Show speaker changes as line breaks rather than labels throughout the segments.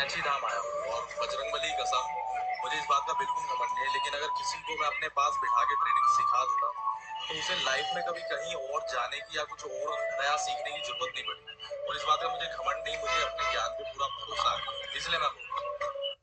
कैची धाम आया हूँ और बजरंगबली की कसम मुझे इस बात का बिल्कुल घमंड नहीं है, लेकिन अगर किसी को मैं अपने पास बिठा के ट्रेडिंग सिखा दूंगा तो उसे लाइफ में कभी कहीं और जाने की या कुछ और नया सीखने की जरूरत नहीं पड़ेगी। और इस बात का मुझे घमंड नहीं, मुझे अपने ज्ञान पे पूरा भरोसा है, इसलिए मैं बोल रहा हूँ।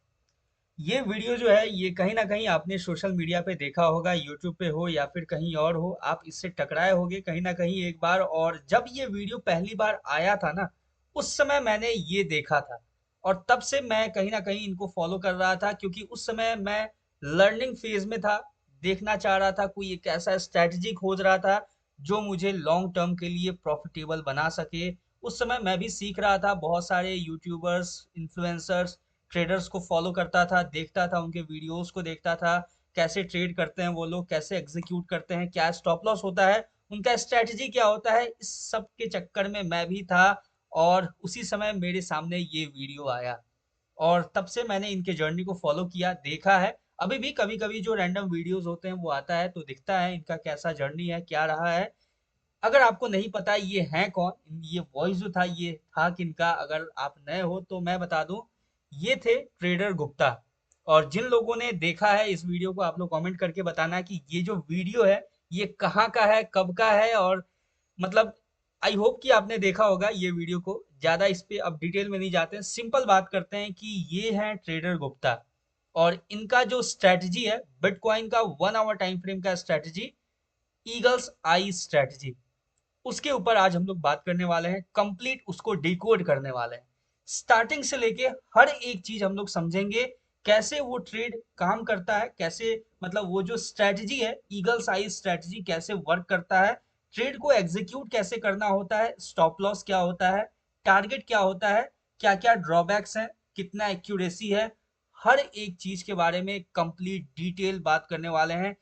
ये वीडियो जो है ये कहीं ना कहीं आपने सोशल मीडिया पे देखा होगा, यूट्यूब पे हो या फिर कहीं और हो, आप इससे टकराए होगे कहीं ना कहीं एक बार। और जब ये वीडियो पहली बार आया था ना, उस समय मैंने ये देखा था और तब से मैं कहीं ना कहीं इनको फॉलो कर रहा था, क्योंकि उस समय मैं लर्निंग फेज में था। देखना चाह रहा था, कोई एक ऐसा स्ट्रैटेजी खोज रहा था जो मुझे लॉन्ग टर्म के लिए प्रॉफिटेबल बना सके। उस समय मैं भी सीख रहा था, बहुत सारे यूट्यूबर्स, इन्फ्लुएंसर्स, ट्रेडर्स को फॉलो करता था, देखता था, उनके वीडियोस को देखता था, कैसे ट्रेड करते हैं वो लोग, कैसे एग्जीक्यूट करते हैं, क्या स्टॉप लॉस होता है, उनका स्ट्रेटजी क्या होता है। इस सब के चक्कर में मैं भी था और उसी समय मेरे सामने ये वीडियो आया और तब से मैंने इनके जर्नी को फॉलो किया, देखा है। अभी भी कभी कभी जो रैंडम वीडियोस होते हैं वो आता है तो दिखता है इनका कैसा जर्नी है, क्या रहा है। अगर आपको नहीं पता ये हैं कौन, ये वॉइस जो था ये था किनका, अगर आप नए हो तो मैं बता दूं, ये थे ट्रेडर गुप्ता। और जिन लोगों ने देखा है इस वीडियो को, आप लोग कमेंट करके बताना कि ये जो वीडियो है ये कहाँ का है, कब का है। और मतलब आई होप कि आपने देखा होगा ये वीडियो को। ज्यादा इस पे अब डिटेल में नहीं जाते हैं, सिंपल बात करते हैं कि ये हैं ट्रेडर गुप्ता और इनका जो स्ट्रेटजी है बिटकॉइन का 1 आवर टाइम फ्रेम का स्ट्रेटजी, ईगल्स आई स्ट्रेटजी, उसके ऊपर आज हम लोग बात करने वाले हैं। कंप्लीट उसको डिकोड करने वाले हैं, स्टार्टिंग से लेके हर एक चीज हम लोग समझेंगे। कैसे वो ट्रेड काम करता है, कैसे मतलब वो जो स्ट्रेटजी है ईगल साइज स्ट्रेटजी कैसे वर्क करता है, ट्रेड को एग्जीक्यूट कैसे करना होता है, स्टॉप लॉस क्या होता है, टारगेट क्या होता है, क्या क्या ड्रॉबैक्स हैं, कितना एक्यूरेसी है, हर एक चीज के बारे में कंप्लीट डिटेल बात करने वाले हैं।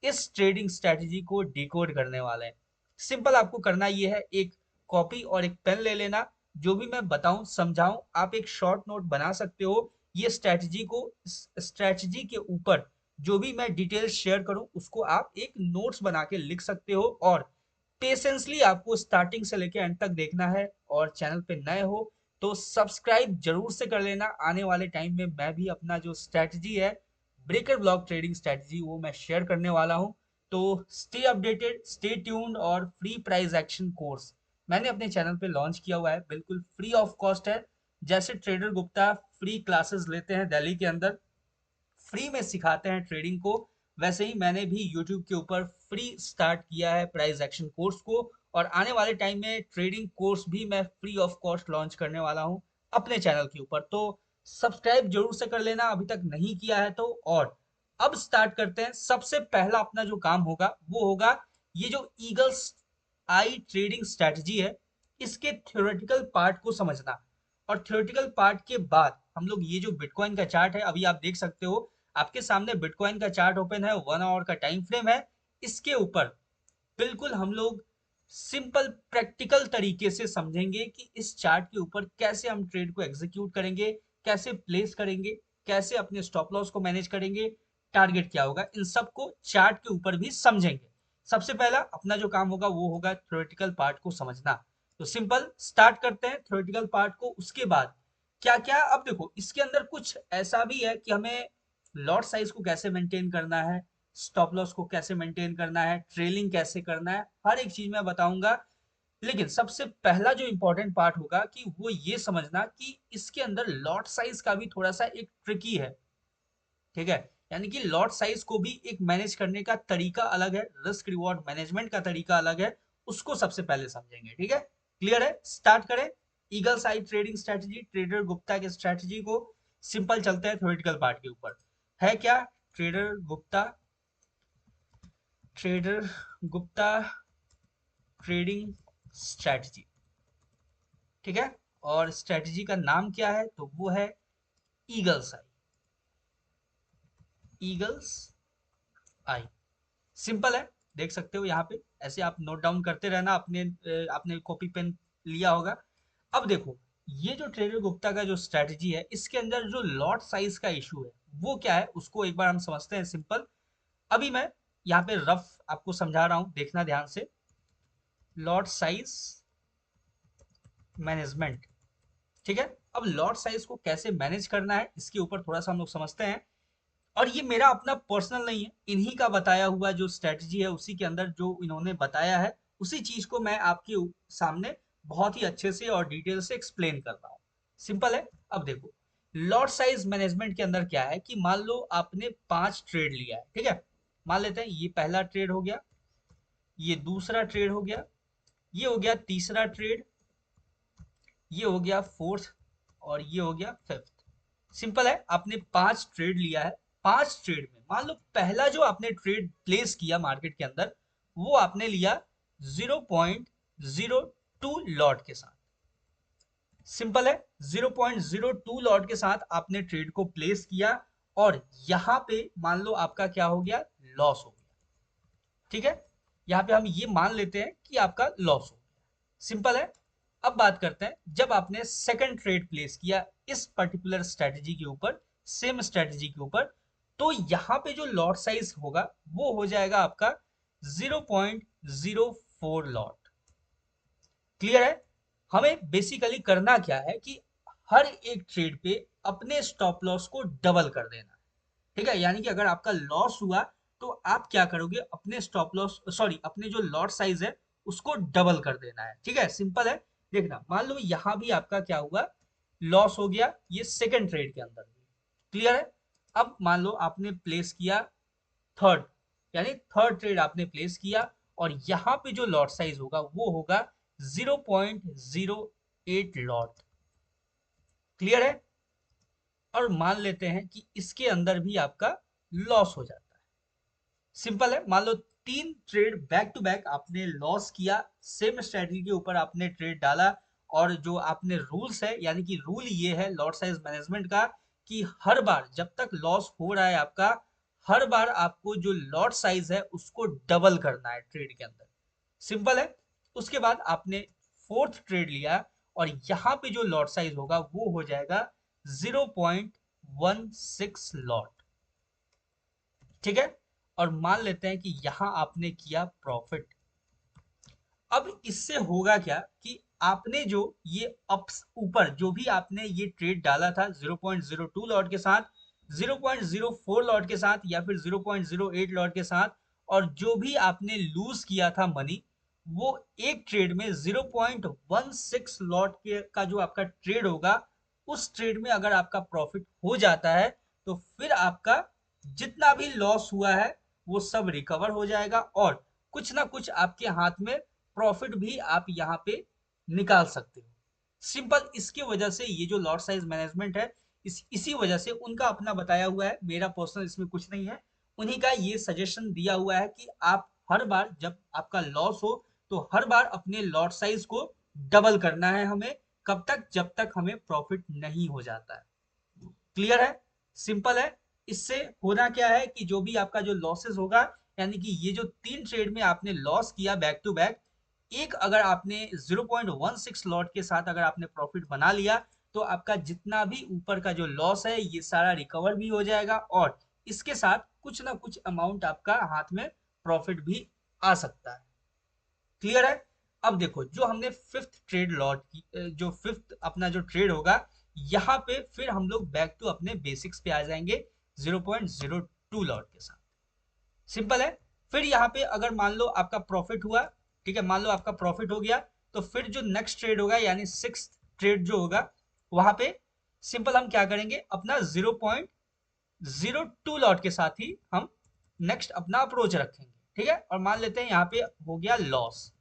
इस ट्रेडिंग स्ट्रेटजी को डिकोड करने वाले हैं। सिंपल आपको करना ये है, एक कॉपी और एक पेन ले लेना। जो भी मैं बताऊं समझाऊं, आप एक शॉर्ट नोट बना सकते हो। ये स्ट्रैटेजी को, स्ट्रैटेजी के ऊपर जो भी मैं डिटेल्स शेयर करूं उसको आप एक नोट्स बना के लिख सकते हो। और पेशेंसली आपको स्टार्टिंग से लेके एंड तक देखना है। और चैनल पे नए हो तो सब्सक्राइब जरूर से कर लेना। आने वाले टाइम में मैं भी अपना जो स्ट्रैटेजी है, ब्रेकर ब्लॉक ट्रेडिंग स्ट्रैटेजी, वो मैं शेयर करने वाला हूं। तो स्टे अपडेटेड, स्टे ट्यून्ड। और फ्री प्राइज एक्शन कोर्स मैंने अपने चैनल पे लॉन्च किया हुआ है, बिल्कुल फ्री ऑफ कॉस्ट है। जैसे ट्रेडर गुप्ता फ्री क्लासेस लेते हैं दिल्ली के अंदर, फ्री में सिखाते हैं ट्रेडिंग को, वैसे ही मैंने भी यूट्यूब के ऊपर फ्री स्टार्ट किया है प्राइस एक्शन कोर्स को। और आने वाले टाइम में ट्रेडिंग कोर्स भी मैं फ्री ऑफ कॉस्ट लॉन्च करने वाला हूं अपने चैनल के ऊपर। तो सब्सक्राइब जरूर से कर लेना अभी तक नहीं किया है तो। और अब स्टार्ट करते हैं। सबसे पहला अपना जो काम होगा वो होगा ये जो ईगल्स आई ट्रेडिंग स्ट्रेटजी है, इसके थ्योरेटिकल पार्ट को समझना। और थ्योरेटिकल पार्ट के बाद हम लोग ये जो बिटकॉइन का चार्ट है, अभी आप देख सकते हो आपके सामने बिटकॉइन का चार्ट ओपन है, 1 आवर का टाइम फ्रेम है। इसके ऊपर बिल्कुल हम लोग सिंपल प्रैक्टिकल तरीके से समझेंगे कि इस चार्ट के ऊपर कैसे हम ट्रेड को एग्जीक्यूट करेंगे, कैसे प्लेस करेंगे, कैसे अपने स्टॉप लॉस को मैनेज करेंगे, टारगेट क्या होगा, इन सब को चार्ट के ऊपर भी समझेंगे। सबसे पहला अपना जो काम होगा वो होगा थ्योरेटिकल पार्ट को समझना। तो सिंपल स्टार्ट करते हैं थ्योरेटिकल पार्ट को। उसके बाद क्या क्या, अब देखो इसके अंदर कुछ ऐसा भी है कि हमें लॉट साइज को कैसे मेंटेन करना है, स्टॉप लॉस को कैसे मेंटेन करना है, ट्रेलिंग कैसे करना है, हर एक चीज मैं बताऊंगा। लेकिन सबसे पहला जो इंपॉर्टेंट पार्ट होगा कि वो ये समझना कि इसके अंदर लॉट साइज का भी थोड़ा सा एक ट्रिकी है। ठीक है, यानी कि लॉट साइज को भी एक मैनेज करने का तरीका अलग है, रिस्क रिवॉर्ड मैनेजमेंट का तरीका अलग है। उसको सबसे पहले समझेंगे। ठीक है, क्लियर है, स्टार्ट करें। Eagle side trading strategy, trader Gupta के स्ट्रेटजी को। सिंपल चलते हैं थ्योरेटिकल पार्ट के ऊपर। है क्या trader Gupta, trader Gupta trading strategy. ठीक है, और स्ट्रैटेजी का नाम क्या है तो वो है ईगल्स आई, ईगल्स आई। सिंपल है, देख सकते हो यहाँ पे। ऐसे आप नोट डाउन करते रहना, अपने आपने कॉपी पेन लिया होगा। अब देखो ये जो ट्रेडर गुप्ता का जो स्ट्रैटेजी है, इसके अंदर जो लॉट साइज का इशू है वो क्या है उसको एक बार हम समझते हैं। सिंपल, अभी मैं यहाँ पे रफ आपको समझा रहा हूँ, देखना ध्यान से। लॉट साइज मैनेजमेंट, ठीक है। अब लॉट साइज को कैसे मैनेज करना है इसके ऊपर थोड़ा सा हम लोग समझते हैं। और ये मेरा अपना पर्सनल नहीं है, इन्हीं का बताया हुआ जो स्ट्रेटजी है उसी के अंदर जो इन्होंने बताया है उसी चीज को मैं आपके सामने बहुत ही अच्छे से और डिटेल से एक्सप्लेन कर रहा हूँ। सिंपल है। अब देखो, लॉट साइज मैनेजमेंट के अंदर क्या है कि मान लो आपने 5 ट्रेड लिया है, ठीक है। मान लेते हैं ये पहला ट्रेड हो गया, ये दूसरा ट्रेड हो गया, ये हो गया तीसरा ट्रेड, ये हो गया फोर्थ, और ये हो गया फिफ्थ। सिंपल है, आपने 5 ट्रेड लिया है। 5 ट्रेड में मान लो पहला जो आपने ट्रेड प्लेस किया मार्केट के अंदर वो आपने लिया 0.02 लॉट के साथ। सिंपल है, 0.02 लॉट के साथ आपने ट्रेड को प्लेस किया और यहां पे मान लो आपका क्या हो गया, लॉस हो गया। ठीक है, यहाँ पे हम ये मान लेते हैं कि आपका लॉस हो गया। सिंपल है। अब बात करते हैं जब आपने सेकंड ट्रेड प्लेस किया इस पर्टिकुलर स्ट्रेटजी के ऊपर, सेम स्ट्रेटजी के ऊपर, तो यहाँ पे जो लॉट साइज होगा वो हो जाएगा आपका 0.04 लॉट। क्लियर है। हमें बेसिकली करना क्या है कि हर एक ट्रेड पे अपने स्टॉप लॉस को डबल कर देना है। ठीक है, यानी कि अगर आपका लॉस हुआ तो आप क्या करोगे, अपने स्टॉप लॉस सॉरी अपने जो लॉट साइज है उसको डबल कर देना है। ठीक है, सिंपल है। देखना, मान लो यहां भी आपका क्या हुआ, लॉस हो गया ये सेकंड ट्रेड के अंदर भी। क्लियर है। अब मान लो आपने प्लेस किया थर्ड, यानी थर्ड ट्रेड आपने प्लेस किया और यहां पे जो लॉट साइज होगा वो होगा 0.08 लॉट। क्लियर है। और मान लेते हैं कि इसके अंदर भी आपका लॉस हो जाता है। सिंपल है, मान लो 3 ट्रेड बैक टू बैक आपने लॉस किया, सेम स्ट्रेटजी के ऊपर आपने ट्रेड डाला, और जो आपने रूल्स है, यानी कि रूल ये है लॉट साइज मैनेजमेंट का कि हर बार जब तक लॉस हो रहा है आपका, हर बार आपको जो लॉट साइज है उसको डबल करना है ट्रेड के अंदर। सिंपल है। उसके बाद आपने फोर्थ ट्रेड लिया और यहाँ पे जो लॉट साइज होगा वो हो जाएगा 0.16 लॉट। ठीक है, और मान लेते हैं कि यहां आपने किया प्रॉफिट। अब इससे होगा क्या कि आपने जो ये अप्स ऊपर जो भी आपने ये ट्रेड डाला था 0.02 लॉट के साथ, 0.04 लॉट के साथ या फिर 0.08 लॉट के साथ, और जो भी आपने लूज किया था मनी, वो एक ट्रेड में 0.16 लॉट के का जो आपका ट्रेड होगा, उस ट्रेड में अगर आपका प्रॉफिट हो जाता है तो फिर आपका जितना भी लॉस हुआ है वो सब रिकवर हो जाएगा और कुछ ना कुछ आपके हाथ में प्रॉफिट भी आप यहाँ पे निकाल सकते हो। सिंपल, इसकी वजह से ये जो लॉट साइज मैनेजमेंट है इसी वजह से उनका अपना बताया हुआ है, मेरा पर्सनल इसमें कुछ नहीं है। उन्हीं का ये सजेशन दिया हुआ है कि आप हर बार जब आपका लॉस हो तो हर बार अपने लॉट साइज को डबल करना है हमें। कब तक, जब तक हमें प्रॉफिट नहीं हो जाता है। क्लियर है, सिंपल है। इससे होना क्या है कि जो भी आपका जो लॉसेस होगा, यानी कि ये जो 3 ट्रेड में आपने लॉस किया बैक टू बैक, एक अगर आपने 0.16 लॉट के साथ अगर आपने प्रॉफिट बना लिया तो आपका जितना भी ऊपर का जो लॉस है ये सारा रिकवर भी हो जाएगा और इसके साथ कुछ ना कुछ अमाउंट आपका हाथ में प्रॉफिट भी आ सकता है। क्लियर है। अब देखो, जो हमने फिफ्थ ट्रेड लॉट की, जो फिफ्थ अपना जो ट्रेड होगा, यहाँ पे फिर हम लोग बैक टू अपने बेसिक्स पे आ जाएंगे 0.02 लॉट के साथ। सिंपल है। फिर यहाँ पे अगर मान लो आपका प्रॉफिट हुआ, ठीक है, मान लो आपका प्रॉफिट हो गया, तो फिर जो नेक्स्ट ट्रेड होगा यानी सिक्स ट्रेड जो होगा वहां पे सिंपल हम क्या करेंगे, अपना 0.02 लॉट के साथ ही हम नेक्स्ट अपना अप्रोच रखेंगे। ठीक है, और मान लेते हैं यहाँ पे हो गया लॉस।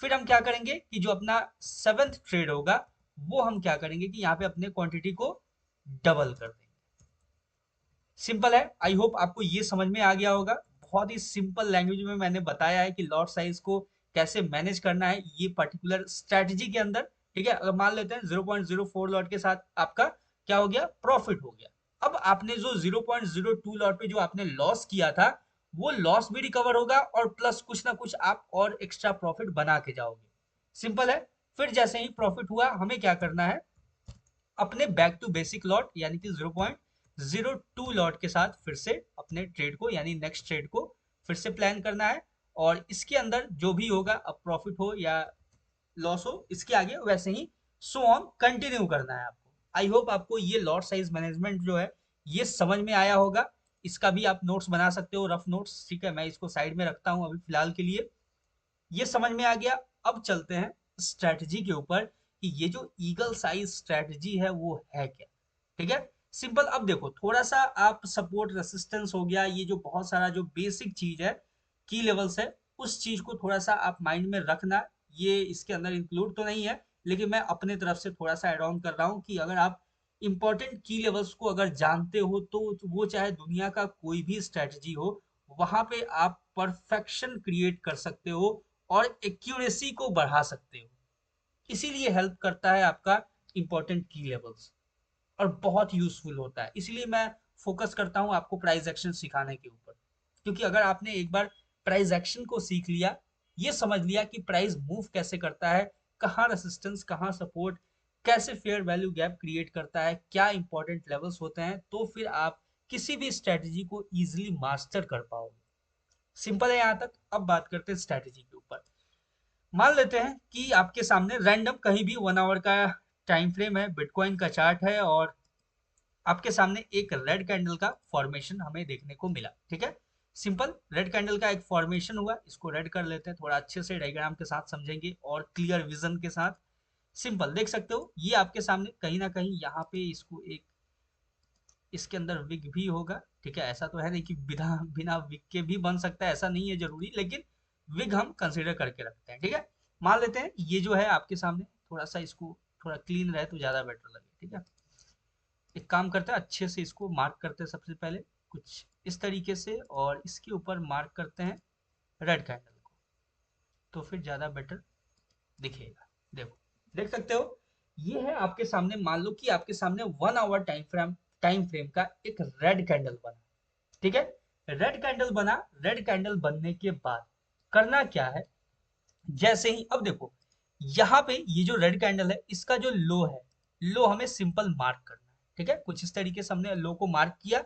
फिर हम क्या करेंगे कि जो अपना सेवेंथ ट्रेड होगा वो हम क्या करेंगे कि यहाँ पे अपने क्वांटिटी को डबल कर देंगे। सिंपल है, आई होप आपको ये समझ में आ गया होगा। बहुत ही सिंपल लैंग्वेज में मैंने बताया है कि लॉट साइज को कैसे मैनेज करना है ये पर्टिकुलर स्ट्रेटजी के अंदर। ठीक है, अगर मान लेते हैं 0.04 लॉट के साथ आपका क्या हो गया, प्रॉफिट हो गया। अब आपने जो 0.02 लॉट पे जो आपने लॉस किया था वो लॉस भी रिकवर होगा और प्लस कुछ ना कुछ आप और एक्स्ट्रा प्रॉफिट बना के जाओगे। सिंपल है। फिर जैसे ही प्रॉफिट हुआ हमें क्या करना है, अपने बैक टू बेसिक लॉट यानी कि 0.02 लॉट के साथ फिर से अपने ट्रेड को यानी नेक्स्ट ट्रेड को फिर से प्लान करना है। और इसके अंदर जो भी होगा, अब प्रॉफिट हो या लॉस हो, इसके आगे वैसे ही सो ऑन कंटिन्यू करना है आपको। आई होप आपको ये लॉट साइज मैनेजमेंट जो है ये समझ में आया होगा। इसका भी आप नोट्स बना सकते हो, रफ नोट्स, ठीक है। मैं इसको साइड में रखता हूँ अभी फिलहाल के लिए। ये समझ में आ गया। अब चलते हैं स्ट्रैटेजी के ऊपर कि ये जो ईगल साइज स्ट्रैटेजी है वो है क्या, ठीक है। सिंपल। अब देखो थोड़ा सा आप सपोर्ट रेसिस्टेंस हो गया, ये जो बहुत सारा जो बेसिक चीज है, की लेवल्स है, उस चीज को थोड़ा सा आप माइंड में रखना। ये इसके अंदर इंक्लूड तो नहीं है, लेकिन मैं अपने तरफ से थोड़ा सा एड ऑन कर रहा हूँ कि अगर आप इंपॉर्टेंट की लेवल्स को अगर जानते हो तो वो चाहे दुनिया का कोई भी स्ट्रैटेजी हो, वहां पे आप परफेक्शन क्रिएट कर सकते हो और एक्यूरेसी को बढ़ा सकते हो। इसीलिए हेल्प करता है आपका इंपॉर्टेंट की लेवल्स, और बहुत यूजफुल होता है। इसलिए मैं फोकस करता हूँ आपको प्राइस एक्शन सिखाने के ऊपर, क्योंकि अगर आपने एक बार प्राइस एक्शन को सीख लिया, ये समझ लिया कि प्राइस मूव कैसे करता है, कहाँ रेसिस्टेंस, कहाँ सपोर्ट, कैसे फेयर वैल्यू गैप क्रिएट करता है, क्या इंपॉर्टेंट लेवल्स होते हैं, तो फिर आप किसी भी स्ट्रेटजी को इजिली मास्टर कर पाओगे। सिंपल है यहाँ तक। अब बात करते हैं स्ट्रेटजी के ऊपर। मान लेते हैं कि आपके सामने रैंडम कहीं भी 1 आवर का टाइम फ्रेम है, बिटकॉइन का चार्ट है, और आपके सामने एक रेड कैंडल का फॉर्मेशन हमें देखने को मिला, ठीक है। सिंपल, रेड कैंडल का एक फॉर्मेशन हुआ, इसको रेड कर लेते हैं, थोड़ा अच्छे से डायग्राम के साथ समझेंगे और क्लियर विजन के साथ। सिंपल, देख सकते हो ये आपके सामने कहीं ना कहीं यहाँ पे इसको एक, इसके अंदर विग भी होगा, ठीक है। ऐसा तो है नहीं कि बिना बिना विग के भी बन सकता है, ऐसा नहीं है जरूरी, लेकिन विग हम कंसिडर करके रखते हैं, ठीक है। मान लेते हैं ये जो है आपके सामने, थोड़ा सा इसको थोड़ा क्लीन रहे तो ज्यादा बेटर लगे, ठीक है। एक काम करते हैं, अच्छे से इसको मार्क करते हैं सबसे पहले कुछ इस तरीके से, और इसके ऊपर मार्क करते हैं रेड कैंडल को, तो फिर ज्यादा बेटर दिखेगा। देखो, देख सकते हो ये है आपके सामने। मान लो कि आपके सामने 1 आवर टाइम फ्रेम का एक रेड कैंडल बना, ठीक है। रेड कैंडल बना, रेड कैंडल बनने के बाद करना क्या है, जैसे ही अब देखो यहाँ पे ये जो रेड कैंडल है इसका जो लो है, लो हमें सिंपल मार्क करना है, ठीक है। कुछ इस तरीके से हमने लो को मार्क किया।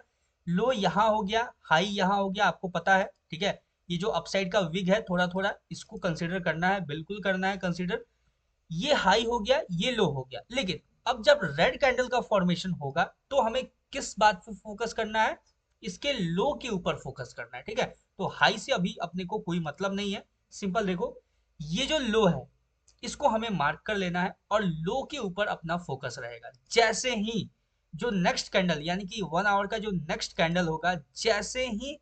लो यहाँ हो गया, हाई यहाँ हो गया, आपको पता है, ठीक है। ये जो अपसाइड का विग है थोड़ा थोड़ा इसको कंसिडर करना है, बिल्कुल करना है कंसिडर। ये हाई हो गया, ये लो हो गया, लेकिन अब जब रेड कैंडल का फॉर्मेशन होगा तो हमें किस बात पे फोकस करना है, इसके लो के ऊपर फोकस करना है, ठीक है। तो हाई से अभी अपने को कोई मतलब नहीं है। सिंपल देखो, ये जो लो है इसको हमें मार्क कर लेना है और लो के ऊपर अपना फोकस रहेगा। जैसे ही जो नेक्स्ट कैंडल, यानी कि 1 आवर का जो नेक्स्ट कैंडल होगा, जैसे ही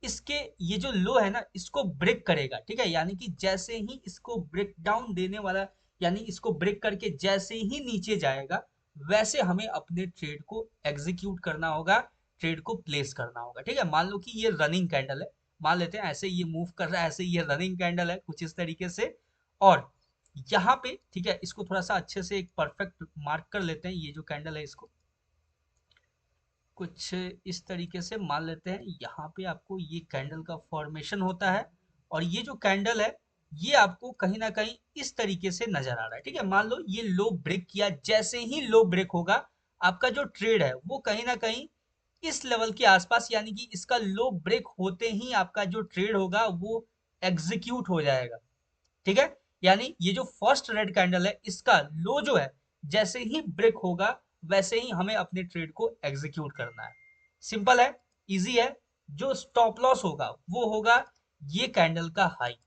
इसके ये जो लो है ना इसको ब्रेक करेगा, ठीक है। यानी कि जैसे ही इसको ब्रेक डाउन देने वाला, यानी इसको ब्रेक करके जैसे ही नीचे जाएगा, वैसे हमें अपने ट्रेड को एग्जीक्यूट करना होगा, ट्रेड को प्लेस करना होगा, ठीक है। मान लो कि ये रनिंग कैंडल है, मान लेते हैं ऐसे ये मूव कर रहा है, ऐसे ये रनिंग कैंडल है कुछ इस तरीके से। और यहाँ पे, ठीक है, इसको थोड़ा सा अच्छे से एक परफेक्ट मार्क कर लेते हैं, ये जो कैंडल है इसको कुछ इस तरीके से मान लेते हैं। यहाँ पे आपको ये कैंडल का फॉर्मेशन होता है, और ये जो कैंडल है ये आपको कहीं ना कहीं इस तरीके से नजर आ रहा है, ठीक है। मान लो ये लो ब्रेक किया, जैसे ही लो ब्रेक होगा आपका जो ट्रेड है वो कहीं ना कहीं इस लेवल के आसपास, यानी कि इसका लो ब्रेक होते ही आपका जो ट्रेड होगा वो एग्जीक्यूट हो जाएगा, ठीक है। यानी ये जो फर्स्ट रेड कैंडल है इसका लो जो है जैसे ही ब्रेक होगा वैसे ही हमें अपने ट्रेड को एग्जीक्यूट करना है। सिंपल है, इजी है। जो स्टॉप लॉस होगा वो होगा ये कैंडल का हाई,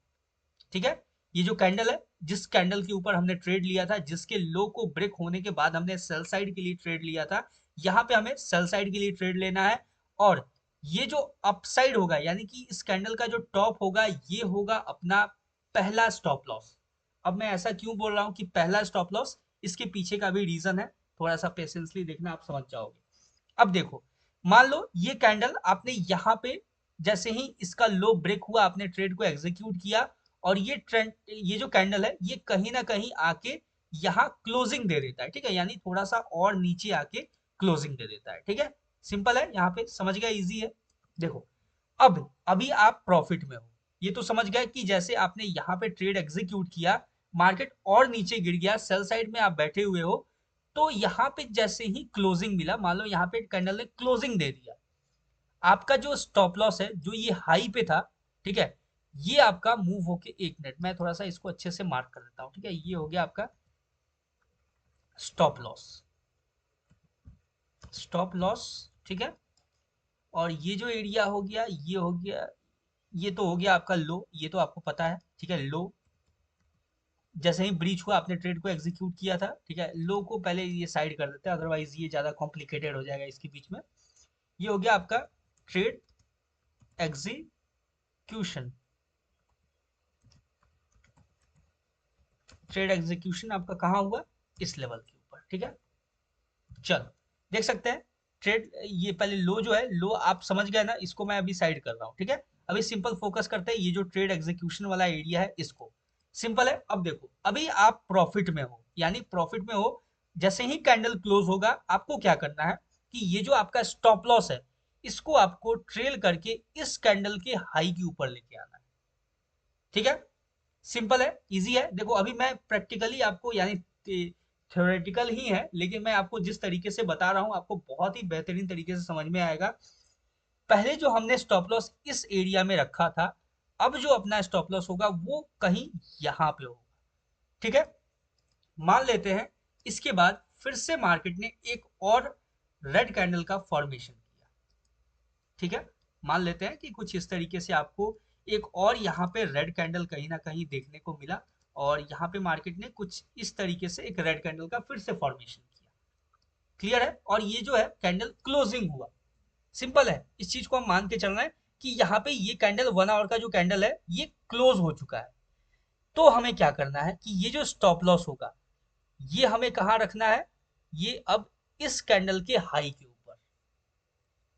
ठीक है। ये जो कैंडल है, जिस कैंडल के ऊपर हमने ट्रेड लिया था, जिसके लो को ब्रेक होने के बाद हमने सेल साइड के लिए ट्रेड लिया था, यहाँ पे हमें सेल साइड के लिए ट्रेड लेना है। और ये जो अपसाइड होगा, यानी कि इस कैंडल का जो टॉप होगा ये होगा अपना पहला स्टॉप लॉस। अब मैं ऐसा क्यों बोल रहा हूँ कि पहला स्टॉप लॉस, इसके पीछे का भी रीजन है, थोड़ा सा पेशेंसली देखना, आप समझ जाओगे। अब देखो, मान लो ये कैंडल आपने यहाँ पे जैसे ही इसका लो ब्रेक हुआ आपने ट्रेड को एग्जीक्यूट किया, और ये ट्रेंड, ये जो कैंडल है ये कहीं ना कहीं आके यहाँ क्लोजिंग दे देता है, ठीक है। यानी थोड़ा सा और नीचे आके क्लोजिंग दे देता है, ठीक है। सिंपल है, यहाँ पे समझ गया, इजी है। देखो, अब अभी आप प्रॉफिट में हो, ये तो समझ गए कि जैसे आपने यहाँ पे ट्रेड एग्जीक्यूट किया, मार्केट और नीचे गिर गया, सेल साइड में आप बैठे हुए हो, तो यहाँ पे जैसे ही क्लोजिंग मिला, मान लो यहाँ पे कैंडल ने क्लोजिंग दे दिया, आपका जो स्टॉप लॉस है जो ये हाई पे था, ठीक है, ये आपका मूव होके 1 मिनट, मैं थोड़ा सा इसको अच्छे से मार्क कर देता हूँ, ठीक है। ये हो गया आपका स्टॉप लॉस, स्टॉप लॉस, ठीक है। और ये जो एरिया हो गया, ये हो गया, ये तो हो गया आपका लो, ये तो आपको पता है, ठीक है। लो जैसे ही ब्रीच हुआ आपने ट्रेड को एग्जीक्यूट किया था, ठीक है। लो को पहले ये साइड कर देते हैं, अदरवाइज ये ज्यादा कॉम्प्लिकेटेड हो जाएगा इसके बीच में। ये हो गया आपका ट्रेड एग्जीक्यूशन, ट्रेड एग्जीक्यूशन आपका कहाँ हुआ, इस लेवल के ऊपर, ठीक है। चलो देख सकते हैं ट्रेड, ये पहले लो जो है, लो आप समझ गए ना, इसको मैं अभी साइड कर रहा हूँ, ठीक है। अभी सिंपल फोकस करते हैं ये जो ट्रेड एग्जीक्यूशन वाला एरिया है इसको। सिंपल है। अब देखो अभी आप प्रॉफिट में हो, यानी प्रॉफिट में हो, जैसे ही कैंडल क्लोज होगा आपको क्या करना है कि ये जो आपका स्टॉप लॉस है इसको आपको ट्रेल करके इस कैंडल के हाई के ऊपर लेके आना है, ठीक है। सिंपल है, इजी है। देखो अभी मैं प्रैक्टिकली आपको, यानी थ्योरेटिकल ही है, लेकिन मैं आपको जिस तरीके से बता रहा हूँ आपको बहुत ही बेहतरीन तरीके से समझ में आएगा। पहले जो हमने स्टॉप लॉस इस एरिया में रखा था, अब जो अपना स्टॉप लॉस होगा वो कहीं यहाँ पे होगा, ठीक है। मान लेते हैं इसके बाद फिर से मार्केट ने एक और रेड कैंडल का फॉर्मेशन किया, ठीक है। मान लेते हैं कि कुछ इस तरीके से आपको एक और यहाँ पे रेड कैंडल कहीं ना कहीं देखने को मिला, और यहाँ पे मार्केट ने कुछ इस तरीके से एक रेड कैंडल का फिर से फॉर्मेशन किया, क्लियर है। और ये जो है कैंडल क्लोजिंग हुआ, सिंपल है। इस चीज को हम मान के चल रहे हैं कि यहाँ पे ये कैंडल 1 आवर का जो कैंडल है ये क्लोज हो चुका है। तो हमें क्या करना है कि ये जो स्टॉप लॉस होगा ये हमें कहाँ रखना है, ये अब इस कैंडल के हाई के ऊपर।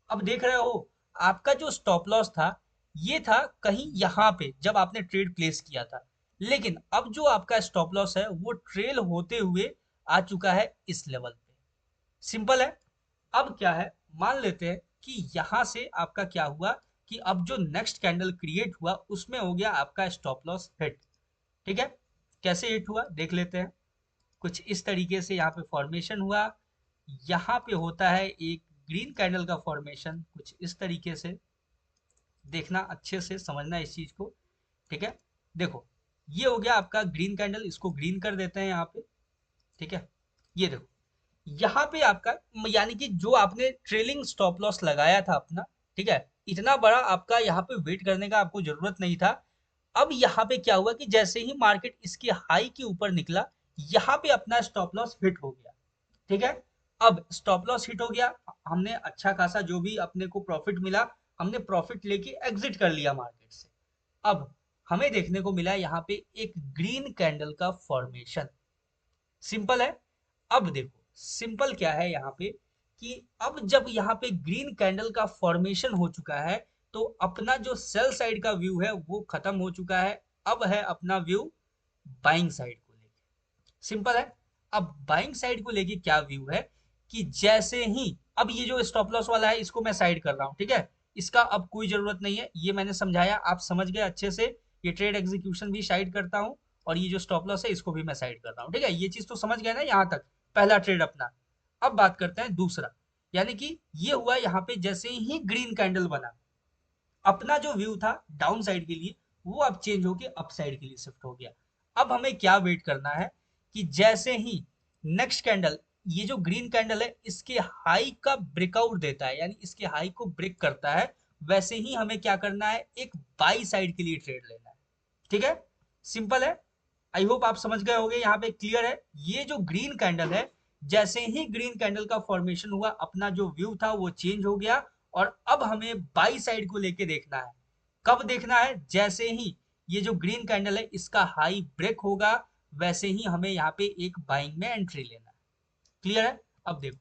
अब देख रहे हो आपका जो स्टॉप लॉस था ये था कहीं यहाँ पे जब आपने ट्रेड प्लेस किया था, लेकिन अब जो आपका स्टॉप लॉस है वो ट्रेल होते हुए आ चुका है इस लेवल पे। सिंपल है। अब क्या है, मान लेते हैं कि यहां से आपका क्या हुआ कि अब जो नेक्स्ट कैंडल क्रिएट हुआ उसमें हो गया आपका स्टॉप लॉस हिट, ठीक है। कैसे हिट हुआ देख लेते हैं। कुछ इस तरीके से यहाँ पे फॉर्मेशन हुआ, यहाँ पे होता है एक ग्रीन कैंडल का फॉर्मेशन कुछ इस तरीके से, देखना अच्छे से समझना इस चीज को, ठीक है। देखो ये हो गया आपका ग्रीन कैंडल, इसको ग्रीन कर देते हैं यहाँ पे, ठीक है। ये देखो यहाँ पे आपका, यानी कि जो आपने ट्रेलिंग स्टॉप लॉस लगाया था अपना, ठीक है, इतना बड़ा आपका यहाँ पे वेट करने का आपको जरूरत नहीं था। अब यहाँ पे क्या हुआ कि जैसे ही मार्केट इसके हाई के ऊपर निकला यहाँ पे अपना स्टॉप लॉस हिट हो गया, ठीक है। अब स्टॉप लॉस हिट हो गया, हमने अच्छा खासा जो भी अपने को प्रॉफिट मिला हमने प्रॉफिट लेके एग्जिट कर लिया मार्केट से। अब हमें देखने को मिला यहाँ पे एक ग्रीन कैंडल का फॉर्मेशन, सिंपल है। अब देखो सिंपल क्या है यहाँ पे कि अब जब यहाँ पे ग्रीन कैंडल का फॉर्मेशन हो चुका है तो अपना जो सेल साइड का व्यू है वो खत्म हो चुका है। अब है अपना व्यू बाइंग साइड को लेके, सिंपल है। अब बाइंग साइड को लेके क्या व्यू है कि जैसे ही अब ये जो स्टॉप लॉस वाला है इसको मैं साइड कर रहा हूँ, ठीक है। इसका अब कोई जरूरत नहीं है, ये मैंने समझाया आप समझ गए अच्छे से। ये ट्रेड एग्जीक्यूशन भी साइड करता हूँ और ये जो स्टॉप लॉस है इसको भी मैं साइड कर रहा हूँ, ठीक है। ये चीज तो समझ गए ना यहाँ तक, पहला ट्रेड अपना। अब बात करते हैं दूसरा, यानी कि ये हुआ यहाँ पे जैसे ही ग्रीन कैंडल बना अपना जो व्यू था डाउन साइड के लिए वो अब चेंज होके अप साइड के लिए शिफ्ट हो गया। अब हमें क्या वेट करना है कि जैसे ही नेक्स्ट कैंडल ये जो ग्रीन कैंडल है इसके हाई का ब्रेकआउट देता है, यानी इसके हाई को ब्रेक करता है, वैसे ही हमें क्या करना है एक बाई साइड के लिए ट्रेड लेना है, ठीक है। सिंपल है। आई होप आप समझ गए होंगे, यहाँ पे क्लियर है। ये जो ग्रीन कैंडल है जैसे ही ग्रीन कैंडल का फॉर्मेशन हुआ अपना जो व्यू था वो चेंज हो गया, और अब हमें बाई साइड को लेके देखना है। कब देखना है, जैसे ही ये जो ग्रीन कैंडल है इसका हाई ब्रेक होगा वैसे ही हमें यहाँ पे एक बाइंग में एंट्री लेना है, क्लियर है। अब देखो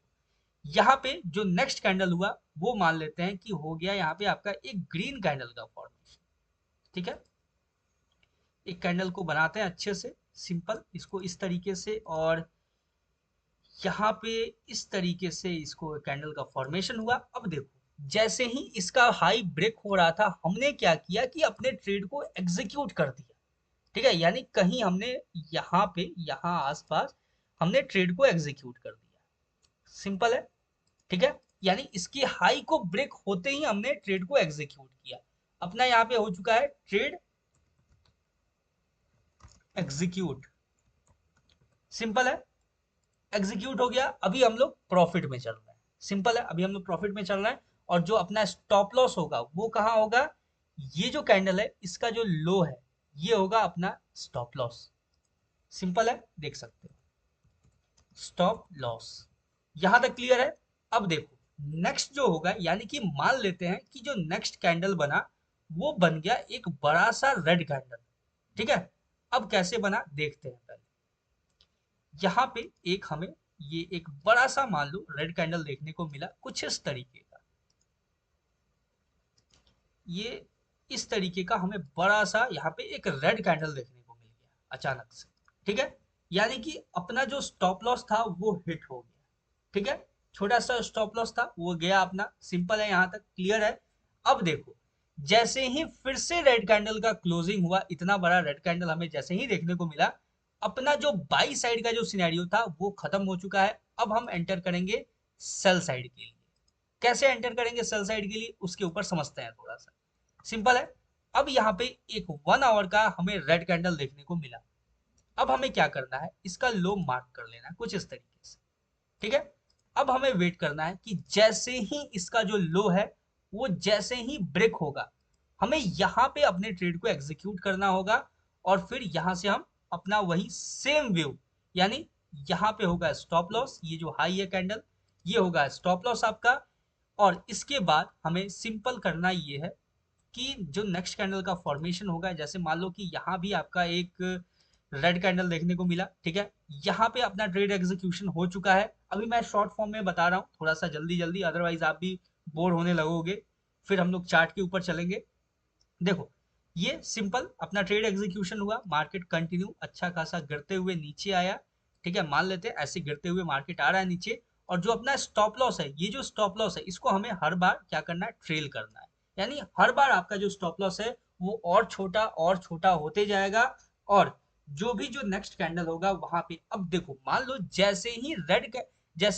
यहाँ पे जो नेक्स्ट कैंडल हुआ वो मान लेते हैं कि हो गया यहाँ पे आपका एक ग्रीन कैंडल का फॉर्मेशन, ठीक है। एक कैंडल को बनाते हैं अच्छे से, सिंपल इसको इस तरीके से, और यहाँ पे इस तरीके से इसको कैंडल का फॉर्मेशन हुआ। अब देखो जैसे ही इसका हाई ब्रेक हो रहा था हमने क्या किया कि अपने ट्रेड को एग्जीक्यूट कर दिया, ठीक है। यानी कहीं हमने यहाँ पे यहाँ आसपास हमने ट्रेड को एग्जीक्यूट कर दिया, सिंपल है, ठीक है। यानी इसकी हाई को ब्रेक होते ही हमने ट्रेड को एग्जीक्यूट किया, अपना यहाँ पे हो चुका है ट्रेड एग्जीक्यूट, सिंपल है। एग्जीक्यूट हो गया, अभी हम लोग प्रॉफिट में चल रहे हैं। सिंपल है, अभी हम लोग प्रॉफिट में चल रहे हैं। और जो अपना स्टॉप लॉस होगा वो कहाँ होगा, ये जो कैंडल है इसका जो लो है ये होगा अपना स्टॉप लॉस। सिंपल है, देख सकते हो स्टॉप लॉस। यहां तक क्लियर है। अब देखो नेक्स्ट जो होगा, यानी कि मान लेते हैं कि जो नेक्स्ट कैंडल बना वो बन गया एक बड़ा सा रेड कैंडल। ठीक है, अब कैसे बना देखते हैं पहले। यहाँ पे एक हमें ये एक बड़ा सा मान लो रेड कैंडल देखने को मिला कुछ इस तरीके का। ये इस तरीके का हमें बड़ा सा यहाँ पे एक रेड कैंडल देखने को मिल गया अचानक से। ठीक है, यानी कि अपना जो स्टॉप लॉस था वो हिट हो गया। ठीक है, छोटा सा स्टॉप लॉस था वो गया अपना। सिंपल है, यहाँ तक क्लियर है। अब देखो जैसे ही फिर से रेड कैंडल का क्लोजिंग हुआ, इतना बड़ा रेड कैंडल हमें जैसे ही देखने को मिला, अपना जो बाई साइड का जो सिनेरियो था वो खत्म हो चुका है। अब हम एंटर करेंगे सेल साइड के लिए। कैसे एंटर करेंगे सेल साइड के लिए उसके ऊपर समझते हैं थोड़ा सा। सिंपल है, अब यहाँ पे एक 1 आवर का हमें रेड कैंडल देखने को मिला। अब हमें क्या करना है, इसका लो मार्क कर लेना है कुछ इस तरीके से। ठीक है, अब हमें वेट करना है कि जैसे ही इसका जो लो है वो जैसे ही ब्रेक होगा, हमें यहाँ पे अपने ट्रेड को एग्जीक्यूट करना होगा। और फिर यहाँ से हम अपना वही सेम व्यू, यानी यहाँ पे होगा स्टॉप लॉस, ये जो हाई है कैंडल ये होगा स्टॉप लॉस आपका। और इसके बाद हमें सिंपल करना ये है कि जो नेक्स्ट कैंडल का फॉर्मेशन होगा, जैसे मान लो कि यहाँ भी आपका एक रेड कैंडल देखने को मिला। ठीक है, यहाँ पे अपना ट्रेड एग्जीक्यूशन हो चुका है। अभी मैं शॉर्ट फॉर्म में बता रहा हूँ थोड़ा सा जल्दी जल्दी, अदरवाइज आप भी बोर होने लगोगे। फिर हम लोग चार्ट के ऊपर चलेंगे। देखो ये सिंपल अपना ट्रेड एग्जीक्यूशन हुआ, मार्केट कंटिन्यू अच्छा खासा गिरते हुए नीचे आया। ठीक है, मान लेते हैं ऐसे गिरते हुए मार्केट आ रहा है नीचे। और जो अपना स्टॉप लॉस है, ये जो स्टॉप लॉस है इसको हमें हर बार क्या करना है, ट्रेल करना है। यानी हर बार आपका जो स्टॉप लॉस है वो और छोटा होते जाएगा। और जो भी जो नेक्स्ट कैंडल होगा वहां पे, अब देखो मान लो जैसे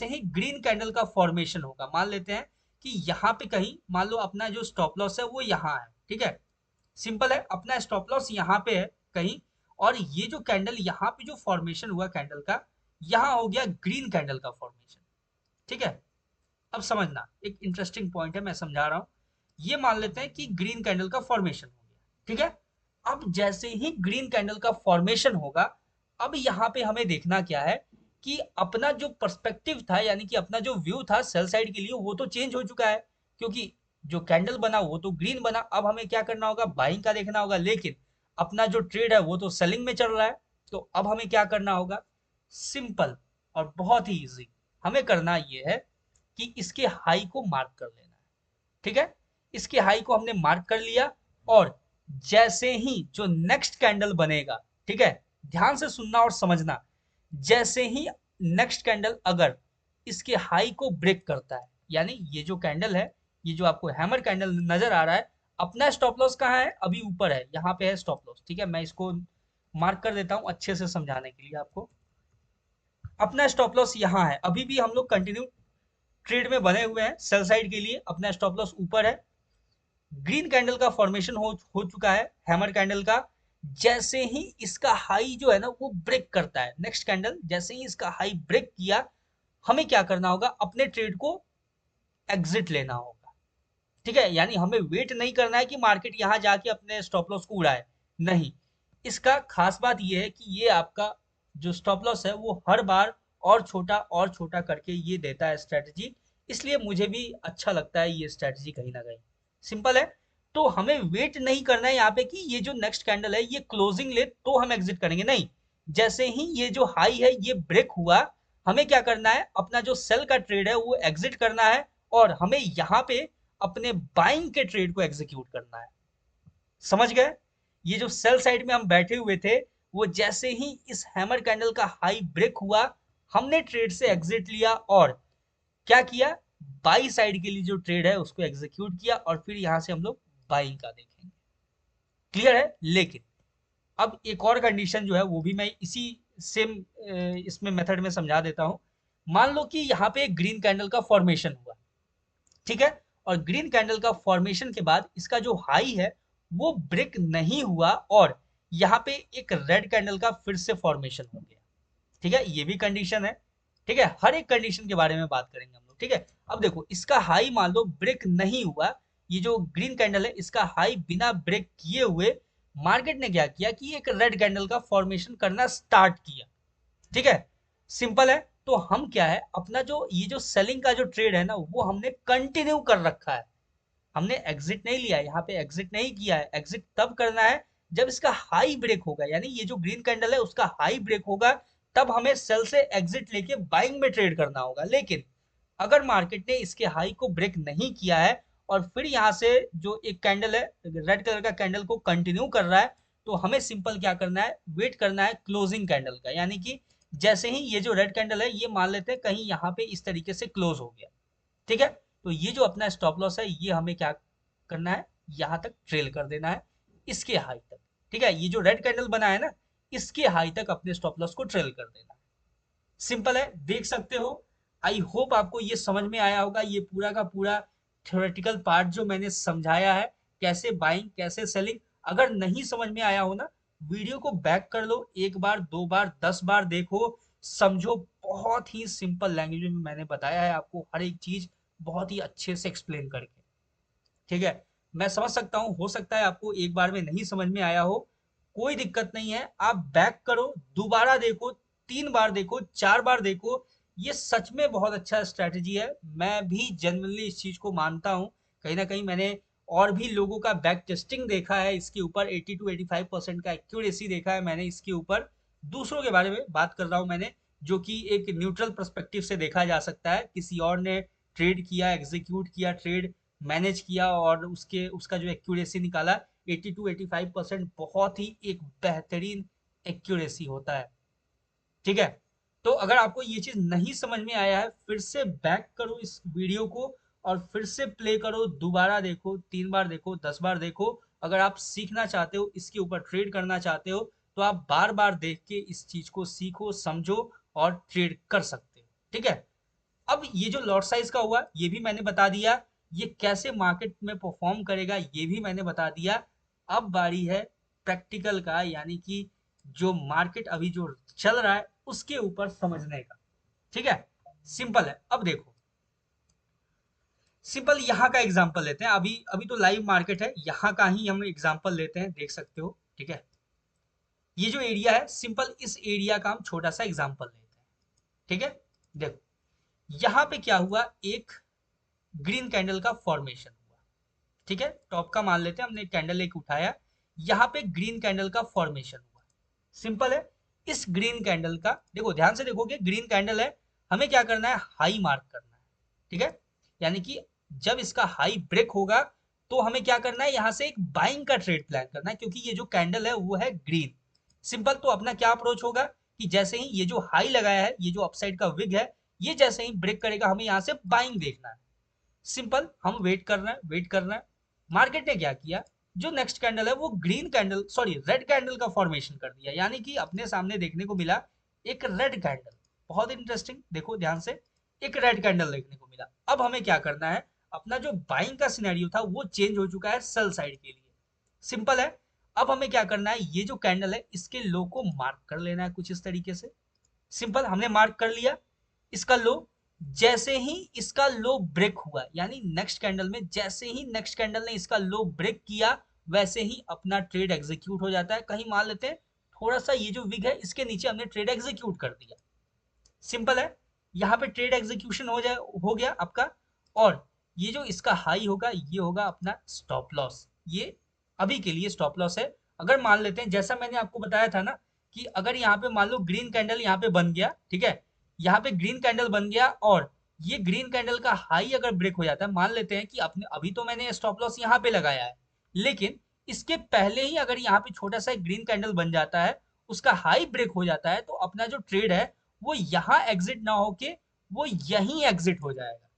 ही ग्रीन कैंडल का फॉर्मेशन होगा, मान लेते हैं कि यहाँ पे कहीं मान लो अपना जो स्टॉप लॉस है वो यहाँ है। ठीक है, सिंपल है, अपना स्टॉप लॉस यहाँ पे है कहीं। और ये जो कैंडल यहाँ पे जो फॉर्मेशन हुआ कैंडल का, यहाँ हो गया ग्रीन कैंडल का फॉर्मेशन। ठीक है, अब समझना एक इंटरेस्टिंग पॉइंट है, मैं समझा रहा हूँ। ये मान लेते हैं कि ग्रीन कैंडल का फॉर्मेशन हो गया। ठीक है, अब जैसे ही ग्रीन कैंडल का फॉर्मेशन होगा, अब यहाँ पे हमें देखना क्या है कि अपना जो पर्सपेक्टिव था, यानी कि अपना जो व्यू था सेल साइड के लिए वो तो चेंज हो चुका है। क्योंकि जो कैंडल बना वो तो ग्रीन बना, अब हमें क्या करना होगा, बाइंग का देखना होगा। लेकिन अपना जो ट्रेड है वो तो सेलिंग में चल रहा है। तो अब हमें क्या करना होगा, सिंपल और बहुत ही इजी, हमें करना ये है कि इसके हाई को मार्क कर लेना है। ठीक है, इसके हाई को हमने मार्क कर लिया। और जैसे ही जो नेक्स्ट कैंडल बनेगा, ठीक है, ध्यान से सुनना और समझना, जैसे ही नेक्स्ट कैंडल अगर इसके हाई को ब्रेक करता है, यानी ये जो कैंडल है, ये जो आपको हैमर कैंडल नजर आ रहा है, अपना स्टॉप लॉस कहाँ है, अभी ऊपर है, यहाँ पे है स्टॉप लॉस। ठीक है, मैं इसको मार्क कर देता हूँ अच्छे से समझाने के लिए आपको। अपना स्टॉप लॉस यहाँ है, अभी भी हम लोग कंटिन्यू ट्रेड में बने हुए हैं सेल साइड के लिए, अपना स्टॉप लॉस ऊपर है। ग्रीन कैंडल का फॉर्मेशन हो चुका है हैमर कैंडल का। जैसे ही इसका हाई जो है ना वो ब्रेक करता है, नेक्स्ट कैंडल जैसे ही इसका हाई ब्रेक किया, हमें क्या करना होगा, अपने ट्रेड को एग्जिट लेना होगा। ठीक है, यानी हमें वेट नहीं करना है कि मार्केट यहां जाके अपने स्टॉप लॉस को उड़ाए। नहीं, इसका खास बात यह है कि ये आपका जो स्टॉप लॉस है वो हर बार और छोटा करके ये देता है स्ट्रेटजी। इसलिए मुझे भी अच्छा लगता है ये स्ट्रेटजी कहीं ना कहीं। सिंपल है, तो हमें वेट नहीं करना है यहाँ पे कि ये जो नेक्स्ट कैंडल है ये क्लोजिंग ले तो हम एग्जिट करेंगे। नहीं, जैसे ही ये जो हाई है ये ब्रेक हुआ, हमें क्या करना है, अपना जो सेल का ट्रेड है वो एग्जिट करना है। और हमें यहाँ पे अपने बाइंग के ट्रेड को एग्जीक्यूट करना है। समझ गए, ये जो सेल साइड में हम बैठे हुए थे, वो जैसे ही इस हैमर कैंडल का हाई ब्रेक हुआ, हमने ट्रेड से एग्जिट लिया और क्या किया, बाई साइड के लिए जो ट्रेड है उसको एग्जीक्यूट किया। और फिर यहां से हम लोग बाइंग का देखेंगे। क्लियर है, लेकिन अब एक और कंडीशन जो है वो भी मैं इसी सेम इसमें मेथड में समझा देता हूं। मान लो कि यहाँ पे एक ग्रीन कैंडल का फॉर्मेशन हुआ। ठीक है, और ग्रीन कैंडल का फॉर्मेशन के बाद इसका जो हाई है वो ब्रेक नहीं हुआ, और यहाँ पे एक रेड कैंडल का फिर से फॉर्मेशन हो गया। ठीक है, ये भी कंडीशन है। ठीक है, हर एक कंडीशन के बारे में बात करेंगे हम लोग। ठीक है, अब देखो इसका हाई मान लो ब्रेक नहीं हुआ, ये जो ग्रीन कैंडल है इसका हाई बिना ब्रेक किए हुए मार्केट ने क्या किया कि एक रेड कैंडल का फॉर्मेशन करना स्टार्ट किया। ठीक है, सिंपल है। तो हम क्या है, अपना जो ये जो सेलिंग का जो ट्रेड है ना वो हमने कंटिन्यू कर रखा है। हमने एग्जिट नहीं लिया है, यहाँ पे एग्जिट नहीं किया है। एग्जिट तब करना है जब इसका हाई ब्रेक होगा, यानी ये जो ग्रीन कैंडल है उसका हाई ब्रेक होगा, तब हमें सेल से एग्जिट लेके बाइंग में ट्रेड करना होगा। लेकिन अगर मार्केट ने इसके हाई को ब्रेक नहीं किया है और फिर यहाँ से जो एक कैंडल है रेड कलर का कैंडल को कंटिन्यू कर रहा है, तो हमें सिंपल क्या करना है, वेट करना है क्लोजिंग कैंडल का। यानी कि जैसे ही ये जो रेड कैंडल है ये मान लेते हैं कहीं यहाँ पे इस तरीके से क्लोज हो गया, ठीक है, तो ये जो अपना स्टॉप लॉस है ये हमें क्या करना है, यहां तक ट्रेल कर देना है, इसके हाई तक। ठीक है, ये जो रेड कैंडल बना है ना इसके हाई तक अपने स्टॉप लॉस को ट्रेल कर देना है। सिंपल है, देख सकते हो। आई होप आपको ये समझ में आया होगा, ये पूरा का पूरा थ्योरेटिकल पार्ट जो मैंने समझाया है, कैसे बाइंग कैसे सेलिंग। अगर नहीं समझ में आया हो ना, वीडियो को बैक कर लो, एक बार दो बार 10 बार देखो, समझो। बहुत ही सिंपल लैंग्वेज में मैंने बताया है आपको हर एक चीज, बहुत ही अच्छे से एक्सप्लेन करके। ठीक है, मैं समझ सकता हूँ, हो सकता है आपको एक बार में नहीं समझ में आया हो, कोई दिक्कत नहीं है। आप बैक करो, दोबारा देखो, 3 बार देखो, 4 बार देखो। ये सच में बहुत अच्छा स्ट्रैटेजी है, मैं भी जेन्युइनली इस चीज को मानता हूँ। कहीं ना कहीं मैंने और भी लोगों का बैक टेस्टिंग देखा है, इसके ऊपर 80 to 85% का एक्यूरेसी देखा है मैंने इसके ऊपर। दूसरों के बारे में बात कर रहा हूँ मैंने, जो कि एक न्यूट्रल पर्सपेक्टिव से देखा जा सकता है। किसी और ने ट्रेड किया, एग्जीक्यूट किया ट्रेड, मैनेज किया और उसके उसका जो एक्यूरेसी निकाला 80 to 85%, बहुत ही एक बेहतरीन एक्यूरेसी होता है। ठीक है, तो अगर आपको ये चीज नहीं समझ में आया है, फिर से बैक करो इस वीडियो को और फिर से प्ले करो, दोबारा देखो, 3 बार देखो, 10 बार देखो। अगर आप सीखना चाहते हो, इसके ऊपर ट्रेड करना चाहते हो, तो आप बार बार देख के इस चीज को सीखो, समझो और ट्रेड कर सकते हो। ठीक है, अब ये जो लॉट साइज का हुआ ये भी मैंने बता दिया, ये कैसे मार्केट में परफॉर्म करेगा ये भी मैंने बता दिया। अब बारी है प्रैक्टिकल का, यानी कि जो मार्केट अभी जो चल रहा है उसके ऊपर समझने का। ठीक है, सिंपल है। अब देखो, सिंपल यहाँ का एग्जांपल लेते हैं। अभी अभी तो लाइव मार्केट है, यहाँ का ही हम एग्जांपल लेते हैं, देख सकते हो। ठीक है, ये जो एरिया है, सिंपल इस एरिया का हम छोटा सा एग्जांपल लेते हैं। ठीक है, देखो यहाँ पे क्या हुआ, एक ग्रीन कैंडल का फॉर्मेशन हुआ। ठीक है, टॉप का मान लेते हैं, हमने कैंडल एक उठाया, यहाँ पे ग्रीन कैंडल का फॉर्मेशन हुआ। सिंपल है, इस ग्रीन कैंडल का देखो, ध्यान से देखोगे, ग्रीन कैंडल है, हमें क्या करना है, हाई मार्क करना है। ठीक है, यानी कि जब इसका हाई ब्रेक होगा तो हमें क्या करना है, यहाँ से एक बाइंग का ट्रेड प्लान करना है, क्योंकि ये जो कैंडल है वो है ग्रीन। सिंपल, तो अपना क्या अप्रोच होगा कि जैसे ही ये जो हाई लगाया है, ये जो अपसाइड का विग है, ये जैसे ही ब्रेक करेगा हमें यहाँ से बाइंग देखना है। सिंपल, हम वेट कर रहे हैं, वेट कर रहे हैं। मार्केट ने क्या किया, जो नेक्स्ट कैंडल है वो green candle, sorry red candle का फॉर्मेशन कर दिया, यानी कि अपने सामने देखने को मिला एक रेड कैंडल। बहुत इंटरेस्टिंग, देखो ध्यान से, एक रेड कैंडल देखने को मिला। अब हमें क्या करना है, अपना जो बाइंग का सिनेरियो था वो चेंज हो चुका है सेल साइड के लिए। सिंपल है, अब हमें क्या करना है, ये जो कैंडल है इसके लो को मार्क कर लेना है कुछ इस तरीके से। सिंपल, हमने मार्क कर लिया इसका लो। जैसे ही इसका लो ब्रेक हुआ, यानी नेक्स्ट कैंडल में जैसे ही नेक्स्ट कैंडल ने इसका लो ब्रेक किया, वैसे ही अपना ट्रेड एग्जीक्यूट हो जाता है। कहीं मान लेते हैं थोड़ा सा ये जो विग है इसके नीचे हमने ट्रेड एग्जीक्यूट कर दिया। सिंपल है, यहाँ पे ट्रेड एग्जीक्यूशन हो गया आपका। और ये जो इसका हाई होगा ये होगा अपना स्टॉप लॉस, ये अभी के लिए स्टॉप लॉस है। अगर मान लेते हैं, जैसा मैंने आपको बताया था ना, कि अगर यहाँ पे मान लो ग्रीन कैंडल यहाँ पे बन गया, ठीक है, यहाँ पे ग्रीन कैंडल बन गया और ये ग्रीन कैंडल का हाई अगर ब्रेक हो जाता है, मान लेते हैं कि अपने अभी तो मैंने स्टॉप लॉस यहाँ पे लगाया है, लेकिन इसके पहले ही अगर यहाँ पे छोटा सा ग्रीन कैंडल बन जाता है, उसका हाई ब्रेक हो जाता है, तो अपना जो ट्रेड है वो यहाँ एग्जिट ना होके वो यहीं एग्जिट हो जाएगा।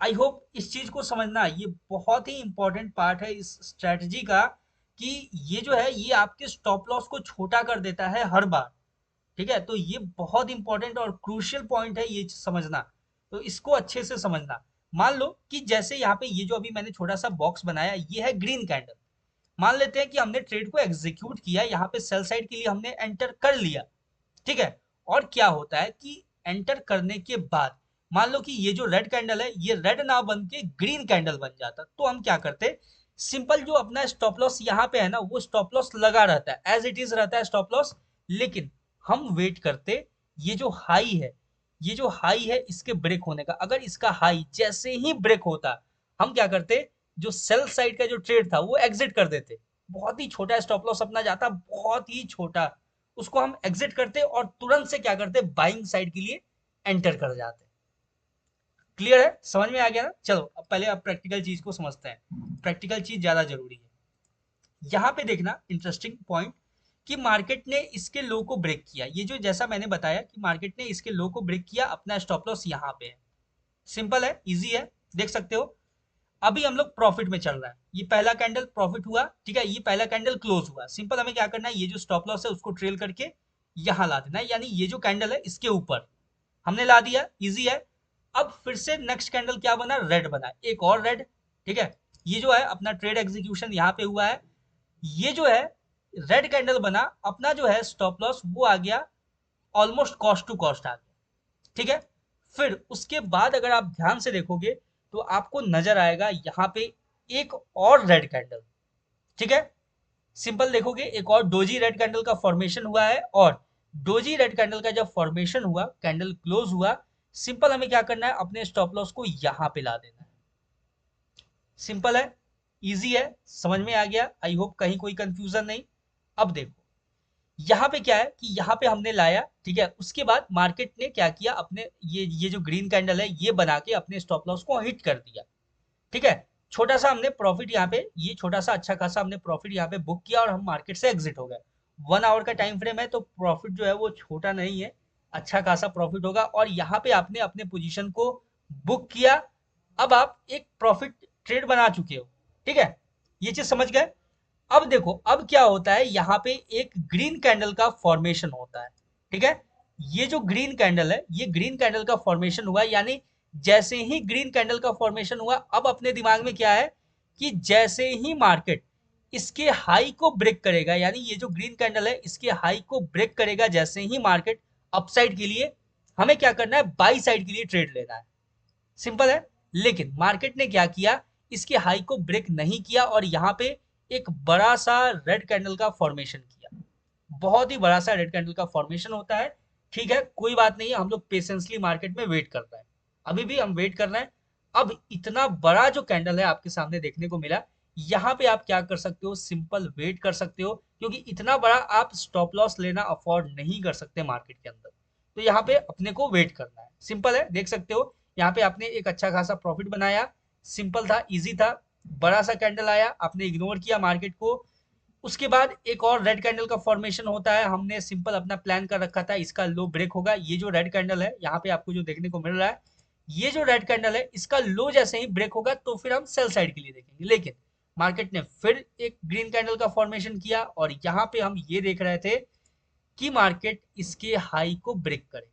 आई होप इस चीज को समझना, ये बहुत ही इंपॉर्टेंट पार्ट है इस स्ट्रेटजी का, कि ये जो है ये आपके स्टॉप लॉस को छोटा कर देता है हर बार। ठीक है, तो ये बहुत इंपॉर्टेंट और क्रूशियल पॉइंट है ये समझना, तो इसको अच्छे से समझना। मान लो कि जैसे यहाँ पे ये जो अभी मैंने छोटा सा बॉक्स बनाया ये है ग्रीन कैंडल, मान लेते हैं कि हमने ट्रेड को एग्जीक्यूट किया, यहाँ पे सेल साइड के लिए हमने एंटर कर लिया। ठीक है, और क्या होता है कि एंटर करने के बाद मान लो कि ये जो रेड कैंडल है ये रेड ना बन के ग्रीन कैंडल बन जाता, तो हम क्या करते, सिंपल जो अपना स्टॉप लॉस यहाँ पे है ना वो स्टॉप लॉस लगा रहता है, एज इट इज रहता है स्टॉप लॉस, लेकिन हम वेट करते ये जो हाई है, ये जो हाई है इसके ब्रेक होने का। अगर इसका हाई जैसे ही ब्रेक होता हम क्या करते, जो सेल साइड का जो ट्रेड था वो एग्जिट कर देते। बहुत ही छोटा स्टॉप लॉस अपना जाता, बहुत ही छोटा, उसको हम एग्जिट करते और तुरंत से क्या करते, बाइंग साइड के लिए एंटर कर जाते। क्लियर है, समझ में आ गया ना? चलो अब पहले आप प्रैक्टिकल चीज को समझते हैं, प्रैक्टिकल चीज ज्यादा जरूरी है। यहाँ पे देखना इंटरेस्टिंग पॉइंट कि मार्केट ने इसके लो को ब्रेक किया, ये जो जैसा मैंने बताया कि मार्केट ने इसके लो को ब्रेक किया, अपना स्टॉप लॉस यहाँ पे है, सिंपल है, इजी है, देख सकते हो। अभी हम लोग प्रॉफिट में चल रहा है, ये पहला कैंडल प्रॉफिट हुआ, ठीक है, ये पहला कैंडल क्लोज हुआ। सिंपल हमें क्या करना है, ये जो स्टॉप लॉस है उसको ट्रेल करके यहां ला देना है, यानी ये जो कैंडल है इसके ऊपर हमने ला दिया, इजी है। अब फिर से नेक्स्ट कैंडल क्या बना, रेड बना, एक और रेड, ठीक है। ये जो है अपना ट्रेड एग्जीक्यूशन यहाँ पे हुआ है, ये जो है रेड कैंडल बना, अपना जो है स्टॉप लॉस वो आ गया ऑलमोस्ट कॉस्ट टू कॉस्ट आ गया, ठीक है। फिर उसके बाद अगर आप ध्यान से देखोगे तो आपको नजर आएगा यहाँ पे एक और रेड कैंडल, ठीक है। सिंपल देखोगे एक और डोजी रेड कैंडल का फॉर्मेशन हुआ है, और डोजी रेड कैंडल का जब फॉर्मेशन हुआ, कैंडल क्लोज हुआ, सिंपल हमें क्या करना है, अपने स्टॉप लॉस को यहां पे ला देना है। सिंपल है, इजी है, समझ में आ गया, आई होप कहीं कोई कंफ्यूजन नहीं। अब देखो यहाँ पे क्या है कि यहाँ पे हमने लाया, ठीक है, उसके बाद मार्केट ने क्या किया, अपने ये जो ग्रीन कैंडल है ये बना के अपने स्टॉप लॉस को हिट कर दिया, ठीक है। छोटा सा हमने प्रॉफिट यहाँ पे, ये छोटा सा अच्छा खासा हमने प्रॉफिट यहाँ पे बुक किया और हम मार्केट से एग्जिट हो गए। 1 आवर का टाइम फ्रेम है तो प्रॉफिट जो है वो छोटा नहीं है, अच्छा खासा प्रॉफिट होगा, और यहाँ पे आपने अपने पोजीशन को बुक किया। अब आप एक प्रॉफिट ट्रेड बना चुके हो, ठीक है, ये चीज समझ गए। अब देखो अब क्या होता है, यहाँ पे एक ग्रीन कैंडल का फॉर्मेशन होता है, ठीक है। ये जो ग्रीन कैंडल है ये ग्रीन कैंडल का फॉर्मेशन हुआ, यानी जैसे ही ग्रीन कैंडल का फॉर्मेशन हुआ, अब अपने दिमाग में क्या है कि जैसे ही मार्केट इसके हाई को ब्रेक करेगा, यानी ये जो ग्रीन कैंडल है इसके हाई को ब्रेक करेगा, जैसे ही मार्केट अपसाइड के लिए, हमें क्या करना है, बाई साइड के लिए ट्रेड लेना है, सिंपल है। लेकिन मार्केट ने क्या किया, इसके हाई को ब्रेक नहीं किया और यहाँ पे एक बड़ा सा रेड कैंडल का फॉर्मेशन किया, बहुत ही बड़ा सा रेड कैंडल का फॉर्मेशन होता है, ठीक है, कोई बात नहीं है, हम लोग पेशेंसली मार्केट में वेट कर रहे हैं, अभी भी हम वेट कर रहे हैं। अब इतना बड़ा जो कैंडल है आपके सामने देखने को मिला, यहाँ पे आप क्या कर सकते हो, सिंपल वेट कर सकते हो, क्योंकि इतना बड़ा आप स्टॉप लॉस लेना अफोर्ड नहीं कर सकते मार्केट के अंदर, तो यहाँ पे अपने को वेट करना है, सिंपल है, देख सकते हो यहाँ पे आपने एक अच्छा खासा प्रॉफिट बनाया, सिंपल था, इजी था, बड़ा सा कैंडल आया, आपने इग्नोर किया मार्केट को। उसके बाद एक और रेड कैंडल का फॉर्मेशन होता है, हमने सिंपल अपना प्लान कर रखा था इसका लो ब्रेक होगा, ये जो रेड कैंडल है यहाँ पे आपको जो देखने को मिल रहा है, ये जो रेड कैंडल है इसका लो जैसे ही ब्रेक होगा तो फिर हम सेल साइड के लिए देखेंगे। लेकिन मार्केट ने फिर एक ग्रीन कैंडल का फॉर्मेशन किया और यहाँ पे हम ये देख रहे थे कि मार्केट इसके हाई को ब्रेक करे,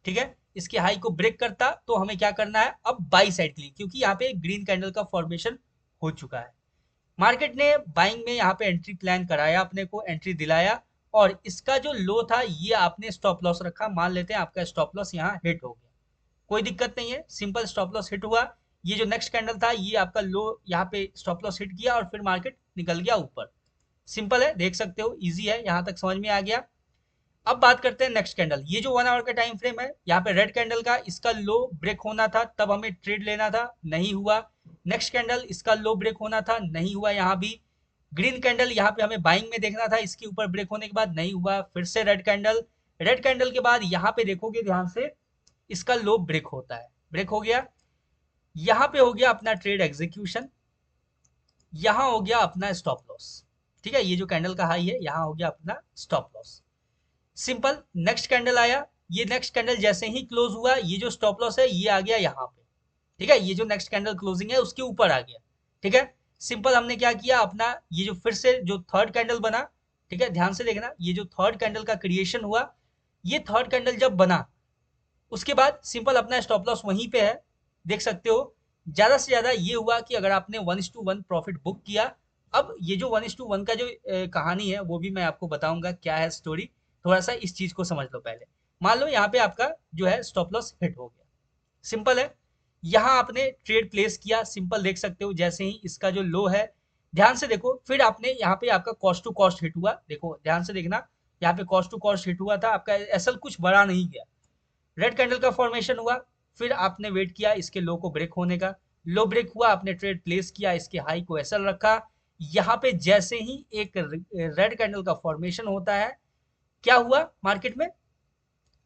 ठीक है, इसके हाई को ब्रेक करता तो हमें क्या करना है, अब बाई साइड के लिए, क्योंकि यहाँ पे ग्रीन कैंडल का फॉर्मेशन हो चुका है, मार्केट ने बाइंग में यहाँ पे एंट्री प्लान कराया, अपने को एंट्री दिलाया, और इसका जो लो था ये आपने स्टॉप लॉस रखा, मान लेते हैं आपका स्टॉप लॉस यहाँ हिट हो गया, कोई दिक्कत नहीं है, सिंपल स्टॉप लॉस हिट हुआ। ये जो नेक्स्ट कैंडल था ये आपका लो यहाँ पे स्टॉप लॉस हिट किया और फिर मार्केट निकल गया ऊपर, सिंपल है, देख सकते हो, इजी है, यहाँ तक समझ में आ गया। अब बात करते हैं नेक्स्ट कैंडल, ये जो 1 आवर का टाइम फ्रेम है, यहाँ पे रेड कैंडल का इसका लो ब्रेक होना था तब हमें ट्रेड लेना था, नहीं हुआ। नेक्स्ट कैंडल इसका लो ब्रेक होना था, नहीं हुआ, यहाँ भी ग्रीन कैंडल यहाँ पे हमें बाइंग में देखना था, इसके ऊपर ब्रेक होने के बाद नहीं हुआ, फिर से रेड कैंडल, रेड कैंडल के बाद यहाँ पे देखोगे ध्यान से इसका लो ब्रेक होता है, ब्रेक हो गया, यहाँ पे हो गया अपना ट्रेड एग्जीक्यूशन, यहाँ हो गया अपना स्टॉप लॉस, ठीक है, ये जो कैंडल का हाई है यहाँ हो गया अपना stop loss, simple. Next candle आया, ये नेक्स्ट कैंडल जैसे ही क्लोज हुआ ये जो स्टॉप लॉस है ये आ गया यहाँ पे, ठीक है, ये जो नेक्स्ट कैंडल क्लोजिंग है उसके ऊपर आ गया, ठीक है। सिंपल हमने क्या किया, अपना ये जो फिर से जो थर्ड कैंडल बना, ठीक है, ध्यान से देखना, ये जो थर्ड कैंडल का क्रिएशन हुआ, ये थर्ड कैंडल जब बना उसके बाद सिंपल अपना स्टॉप लॉस वहीं पे है, देख सकते हो। ज्यादा से ज्यादा ये हुआ कि अगर आपने 1:1 प्रॉफिट बुक किया, अब ये जो 1:1 का जो कहानी है वो भी मैं आपको बताऊंगा क्या है स्टोरी, थोड़ा सा इस चीज को समझ लो पहले। मान लो यहाँ पे आपका जो है स्टॉप लॉस हिट हो गया, सिंपल है। यहाँ आपने ट्रेड प्लेस किया, सिंपल देख सकते हो, जैसे ही इसका जो लो है, ध्यान से देखो, फिर आपने यहाँ पे आपका कॉस्ट टू कॉस्ट हिट हुआ, देखो ध्यान से देखना, यहाँ पे कॉस्ट टू कॉस्ट हिट हुआ था आपका, एसएल कुछ बढ़ा नहीं गया, रेड कैंडल का फॉर्मेशन हुआ, फिर आपने वेट किया इसके लो को ब्रेक होने का, लो ब्रेक हुआ, आपने ट्रेड प्लेस किया, इसके हाई को एसएल रखा, यहाँ पे जैसे ही एक रेड कैंडल का फॉर्मेशन होता है, क्या हुआ मार्केट में,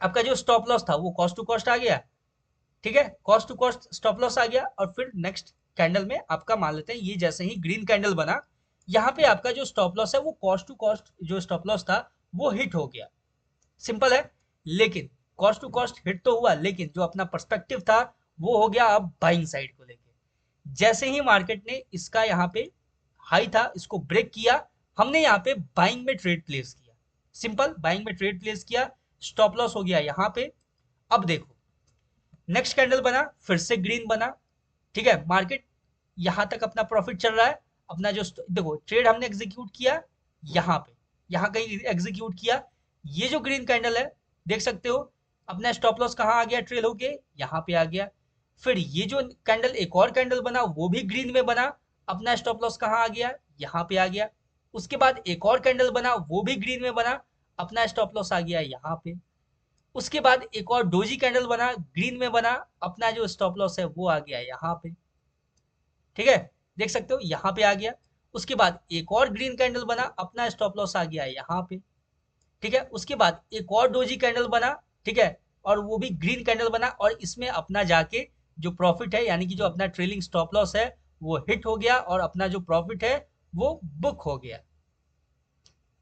आपका जो स्टॉप लॉस था वो कॉस्ट टू कॉस्ट आ गया, ठीक है, cost to cost stop loss आ गया, और फिर नेक्स्ट कैंडल में आपका मान लेते हैं ये जैसे ही ग्रीन कैंडल बना, यहाँ पे आपका जो स्टॉप लॉस है वो कॉस्ट टू कॉस्ट जो स्टॉप लॉस था वो हिट हो गया, सिंपल है। लेकिन कॉस्ट टू कॉस्ट हिट तो हुआ, लेकिन जो अपना पर्सपेक्टिव था वो हो गया अब बाइंग साइड को लेके, जैसे ही मार्केट ने इसका यहाँ पे हाई था इसको ब्रेक किया, हमने यहाँ पे बाइंग में ट्रेड प्लेस किया, सिंपल बाइंग में ट्रेड प्लेस किया, स्टॉप लॉस हो गया यहाँ पे। अब देखो नेक्स्ट कैंडल बना, फिर से ग्रीन बना, ठीक है, मार्केट यहां तक अपना प्रॉफिट चल रहा है, अपना जो देखो ट्रेड हमने एग्जीक्यूट किया यहाँ पे, यहाँ कहीं एग्जीक्यूट किया, ये जो ग्रीन कैंडल है देख सकते हो, अपना स्टॉप लॉस कहाँ आ गया, ट्रेल होके यहाँ पे आ गया, फिर ये जो कैंडल एक और कैंडल बना वो भी ग्रीन में बना, अपना स्टॉप लॉस कहाँ आ गया, यहाँ पे आ गया, उसके बाद एक और कैंडल बना वो भी ग्रीन में बना, अपना स्टॉप लॉस आ गया यहाँ पे, उसके बाद एक और डोजी कैंडल बना ग्रीन में बना, अपना जो स्टॉप लॉस है वो आ गया यहाँ पे, ठीक है, देख सकते हो यहाँ पे आ गया, उसके बाद एक और ग्रीन कैंडल बना, अपना स्टॉप लॉस आ गया यहाँ पे, ठीक है, उसके बाद एक और डोजी कैंडल बना, ठीक है, और वो भी ग्रीन कैंडल बना, और इसमें अपना जाके जो प्रॉफिट है यानी कि जो अपना ट्रेलिंग स्टॉप लॉस है वो हिट हो गया, और अपना जो प्रॉफिट है वो बुक हो गया,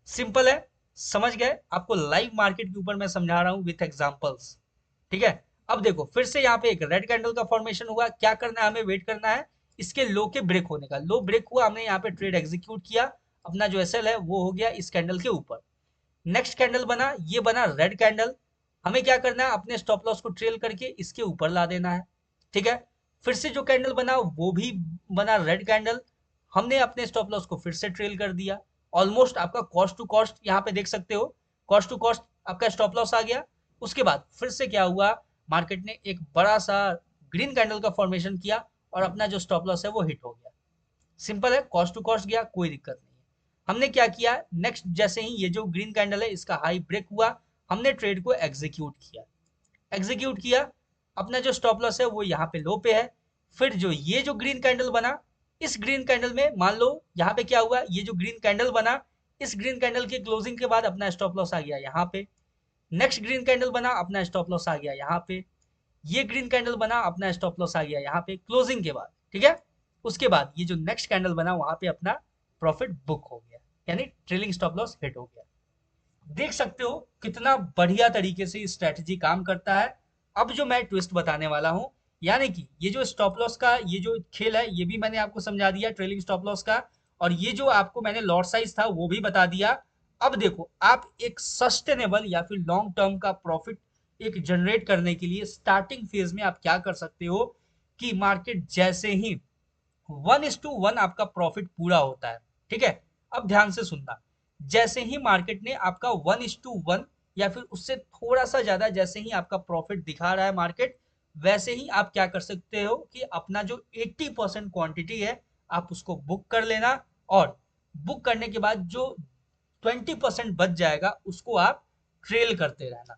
सिंपल है, समझ गए, आपको लाइव मार्केट के ऊपर मैं समझा रहा हूं विथ एग्जांपल्स, ठीक है। अब देखो फिर से यहाँ पे एक रेड कैंडल का फॉर्मेशन हुआ, क्या करना है हमें, वेट करना है इसके लो के ब्रेक होने का, लो ब्रेक हुआ, हमने यहाँ पे ट्रेड एग्जीक्यूट किया, अपना जो एसएल है वो हो गया इस कैंडल के ऊपर, नेक्स्ट कैंडल बना, ये बना रेड कैंडल, हमें क्या करना है अपने स्टॉप लॉस को ट्रेल करके इसके ऊपर ला देना है, ठीक है, फिर से जो कैंडल बना वो भी बना रेड कैंडल, हमने अपने स्टॉप लॉस को फिर से ट्रेल कर दिया, ऑलमोस्ट आपका कॉस्ट टू कॉस्ट यहाँ पे देख सकते हो, कॉस्ट टू कॉस्ट आपका स्टॉप लॉस आ गया, उसके बाद फिर से क्या हुआ, मार्केट ने एक बड़ा सा ग्रीन कैंडल का फॉर्मेशन किया, और अपना जो स्टॉप लॉस है वो हिट हो गया, सिंपल है, कॉस्ट टू कॉस्ट गया, कोई दिक्कत नहीं है। हमने क्या किया, नेक्स्ट जैसे ही ये जो ग्रीन कैंडल है इसका हाई ब्रेक हुआ, हमने ट्रेड को एग्जीक्यूट किया, एग्जीक्यूट किया, अपना जो स्टॉप लॉस है वो यहाँ पे लो पे है, फिर जो ये जो ग्रीन कैंडल बना, इस ग्रीन कैंडल में मान लो यहाँ पे क्या हुआ, ये जो ग्रीन कैंडल बना, इस ग्रीन कैंडल के क्लोजिंग के बाद अपना स्टॉप लॉस आ गया यहाँ पे, नेक्स्ट ग्रीन कैंडल बना, अपना स्टॉप लॉस आ गया यहाँ पे, ये ग्रीन कैंडल बना, अपना स्टॉप लॉस आ गया यहाँ पे क्लोजिंग के बाद, ठीक है, उसके बाद ये जो नेक्स्ट कैंडल बना वहां पे अपना प्रॉफिट बुक हो गया, यानी ट्रेलिंग स्टॉप लॉस हिट हो गया, देख सकते हो कितना बढ़िया तरीके से स्ट्रेटजी काम करता है। अब जो मैं ट्विस्ट बताने वाला हूं, यानी कि ये जो स्टॉप लॉस का ये जो खेल है ये भी मैंने आपको समझा दिया ट्रेलिंग स्टॉप लॉस का, और ये जो आपको मैंने लॉट साइज था वो भी बता दिया। अब देखो आप एक सस्टेनेबल या फिर लॉन्ग टर्म का प्रॉफिट एक जनरेट करने के लिए स्टार्टिंग फेज में आप क्या कर सकते हो, कि मार्केट जैसे ही 1:1 आपका प्रॉफिट पूरा होता है, ठीक है, अब ध्यान से सुनना, जैसे ही मार्केट ने आपका 1:1 या फिर उससे थोड़ा सा ज्यादा जैसे ही आपका प्रॉफिट दिखा रहा है मार्केट, वैसे ही आप क्या कर सकते हो कि अपना जो 80% क्वांटिटी है आप उसको बुक कर लेना, और बुक करने के बाद जो 20% बच जाएगा उसको आप ट्रेल करते रहना,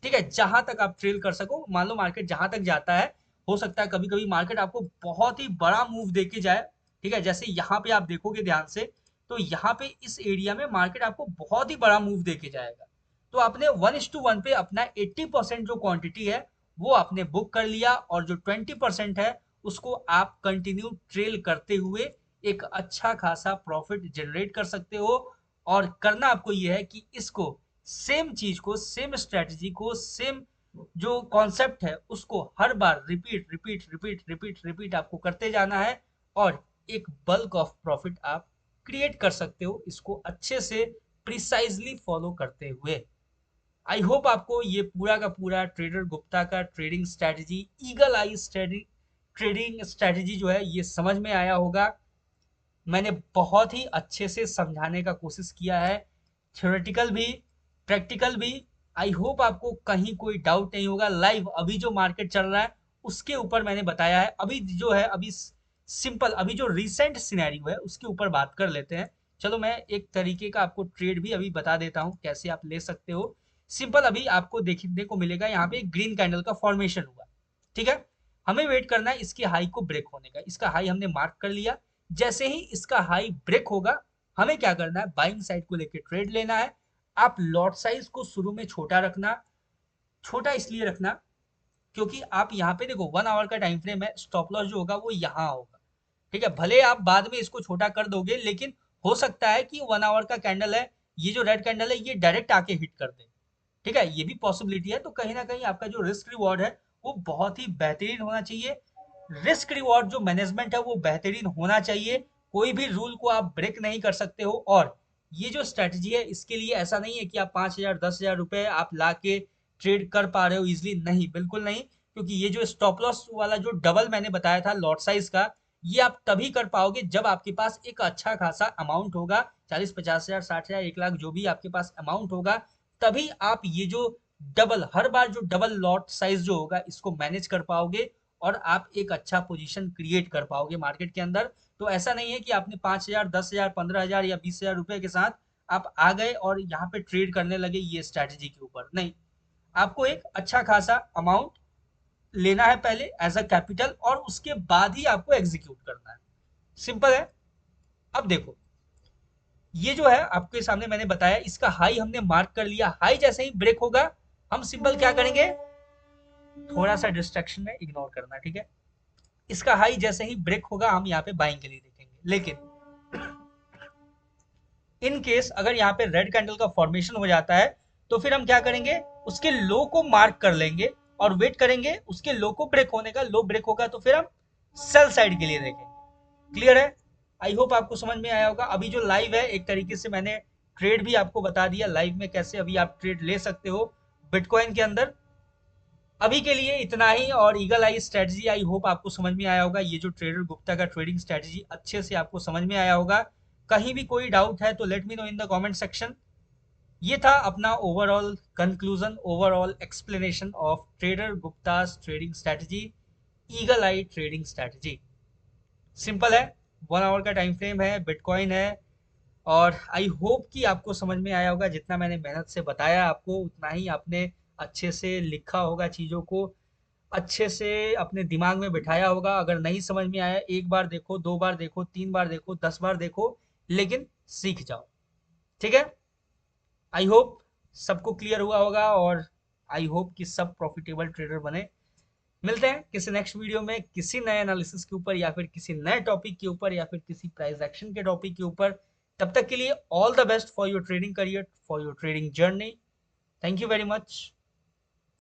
ठीक है, जहां तक आप ट्रेल कर सको, मान लो मार्केट जहां तक जाता है, हो सकता है कभी कभी मार्केट आपको बहुत ही बड़ा मूव देके जाए, ठीक है, जैसे यहाँ पे आप देखोगे ध्यान से, तो यहाँ पे इस एरिया में मार्केट आपको बहुत ही बड़ा मूव देके जाएगा, तो आपने 1:1 पे अपना 80% जो क्वांटिटी है वो आपने बुक कर लिया, और जो 20% है उसको आप कंटिन्यू ट्रेल करते हुए एक अच्छा खासा प्रॉफिट जनरेट कर सकते हो। और करना आपको ये है कि इसको सेम चीज को, सेम स्ट्रेटजी को, सेम जो कॉन्सेप्ट है उसको हर बार repeat repeat repeat repeat repeat आपको करते जाना है, और एक बल्क ऑफ प्रॉफिट आप क्रिएट कर सकते हो इसको अच्छे से प्रिसाइजली फॉलो करते हुए। आई होप आपको ये पूरा का पूरा ट्रेडर गुप्ता का ट्रेडिंग स्ट्रेटजी, ईगल आई ट्रेडिंग स्ट्रेटजी जो है ये समझ में आया होगा। मैंने बहुत ही अच्छे से समझाने का कोशिश किया है, थ्योरेटिकल भी, प्रैक्टिकल भी, आई होप आपको कहीं कोई डाउट नहीं होगा। लाइव अभी जो मार्केट चल रहा है उसके ऊपर मैंने बताया है। अभी जो है अभी सिंपल अभी जो रिसेंट सिनेरियो है उसके ऊपर बात कर लेते हैं। चलो मैं एक तरीके का आपको ट्रेड भी अभी बता देता हूँ कैसे आप ले सकते हो। सिंपल अभी आपको देखने को मिलेगा यहाँ पे ग्रीन कैंडल का फॉर्मेशन हुआ, ठीक है। हमें वेट करना है इसके हाई को ब्रेक होने का। इसका हाई हमने मार्क कर लिया। जैसे ही इसका हाई ब्रेक होगा हमें क्या करना है, बाइंग साइड को लेके ट्रेड लेना है। आप लॉट साइज को शुरू में छोटा रखना। छोटा इसलिए रखना क्योंकि आप यहाँ पे देखो 1 आवर का टाइम फ्रेम है, स्टॉप लॉस जो होगा वो यहाँ होगा, ठीक है। भले आप बाद में इसको छोटा कर दोगे लेकिन हो सकता है कि 1 आवर का कैंडल है, ये जो रेड कैंडल है ये डायरेक्ट आके हिट कर दे, ठीक है। ये भी पॉसिबिलिटी है। तो कहीं ना कहीं आपका जो रिस्क रिवॉर्ड है वो बहुत ही बेहतरीन होना चाहिए। रिस्क रिवॉर्ड जो मैनेजमेंट है वो बेहतरीन होना चाहिए। कोई भी रूल को आप ब्रेक नहीं कर सकते हो। और ये जो स्ट्रेटजी है इसके लिए ऐसा नहीं है कि आप 5,000 10,000 रुपए आप ला के ट्रेड कर पा रहे हो इजिली, नहीं, बिल्कुल नहीं। क्योंकि ये जो स्टॉप लॉस वाला जो डबल मैंने बताया था लॉट साइज का, ये आप तभी कर पाओगे जब आपके पास एक अच्छा खासा अमाउंट होगा। 40 50 हजार 60 हजार 1 लाख जो भी आपके पास अमाउंट होगा, तभी आप ये जो डबल हर बार जो डबल लॉट साइज जो होगा इसको मैनेज कर पाओगे और आप एक अच्छा पोजीशन क्रिएट कर पाओगे मार्केट के अंदर। तो ऐसा नहीं है कि आपने 5,000 10,000 15,000 या 20,000 रुपए के साथ आप आ गए और यहाँ पे ट्रेड करने लगे ये स्ट्रैटेजी के ऊपर, नहीं। आपको एक अच्छा खासा अमाउंट लेना है पहले एज अ कैपिटल और उसके बाद ही आपको एग्जीक्यूट करना है। सिंपल है। अब देखो ये जो है आपके सामने मैंने बताया, इसका हाई हमने मार्क कर लिया। हाई जैसे ही ब्रेक होगा हम सिंपल क्या करेंगे, थोड़ा सा डिस्ट्रैक्शन है, इग्नोर करना, ठीक है। इसका हाई जैसे ही ब्रेक होगा हम यहाँ पे बाइंग के लिए देखेंगे। लेकिन इन केस अगर यहाँ पे रेड कैंडल का फॉर्मेशन हो जाता है तो फिर हम क्या करेंगे, उसके लो को मार्क कर लेंगे और वेट करेंगे उसके लो को ब्रेक होने का। लो ब्रेक होगा तो फिर हम सेल साइड के लिए देखेंगे। क्लियर है। आई होप आपको समझ में आया होगा। अभी जो लाइव है एक तरीके से मैंने ट्रेड भी आपको बता दिया लाइव में कैसे अभी आप ट्रेड ले सकते हो बिटकॉइन के अंदर। अभी के लिए इतना ही। और eagle I strategy I hope आपको समझ में आया होगा। ये जो ट्रेडर गुप्ता का ट्रेडिंग स्ट्रेटजी अच्छे से आपको समझ में आया होगा। कहीं भी कोई डाउट है तो let me know in the comment section. ये था अपना overall conclusion, overall explanation of trader Gupta trading strategy, eagle I trading strategy. Simple है, 1 आवर का टाइम फ्रेम है, बिटकॉइन है। और आई होप कि आपको समझ में आया होगा। जितना मैंने मेहनत से बताया आपको उतना ही आपने अच्छे से लिखा होगा, चीज़ों को अच्छे से अपने दिमाग में बिठाया होगा। अगर नहीं समझ में आया एक बार देखो, 2 बार देखो, 3 बार देखो, 10 बार देखो, लेकिन सीख जाओ, ठीक है। आई होप सबको क्लियर हुआ होगा और आई होप कि सब प्रॉफिटेबल ट्रेडर बने। मिलते हैं किसी नेक्स्ट वीडियो में किसी नए एनालिसिस के ऊपर या फिर किसी नए टॉपिक के ऊपर या फिर किसी प्राइस एक्शन के टॉपिक के ऊपर। तब तक के लिए all the best for your trading career, for your trading journey. Thank you very much.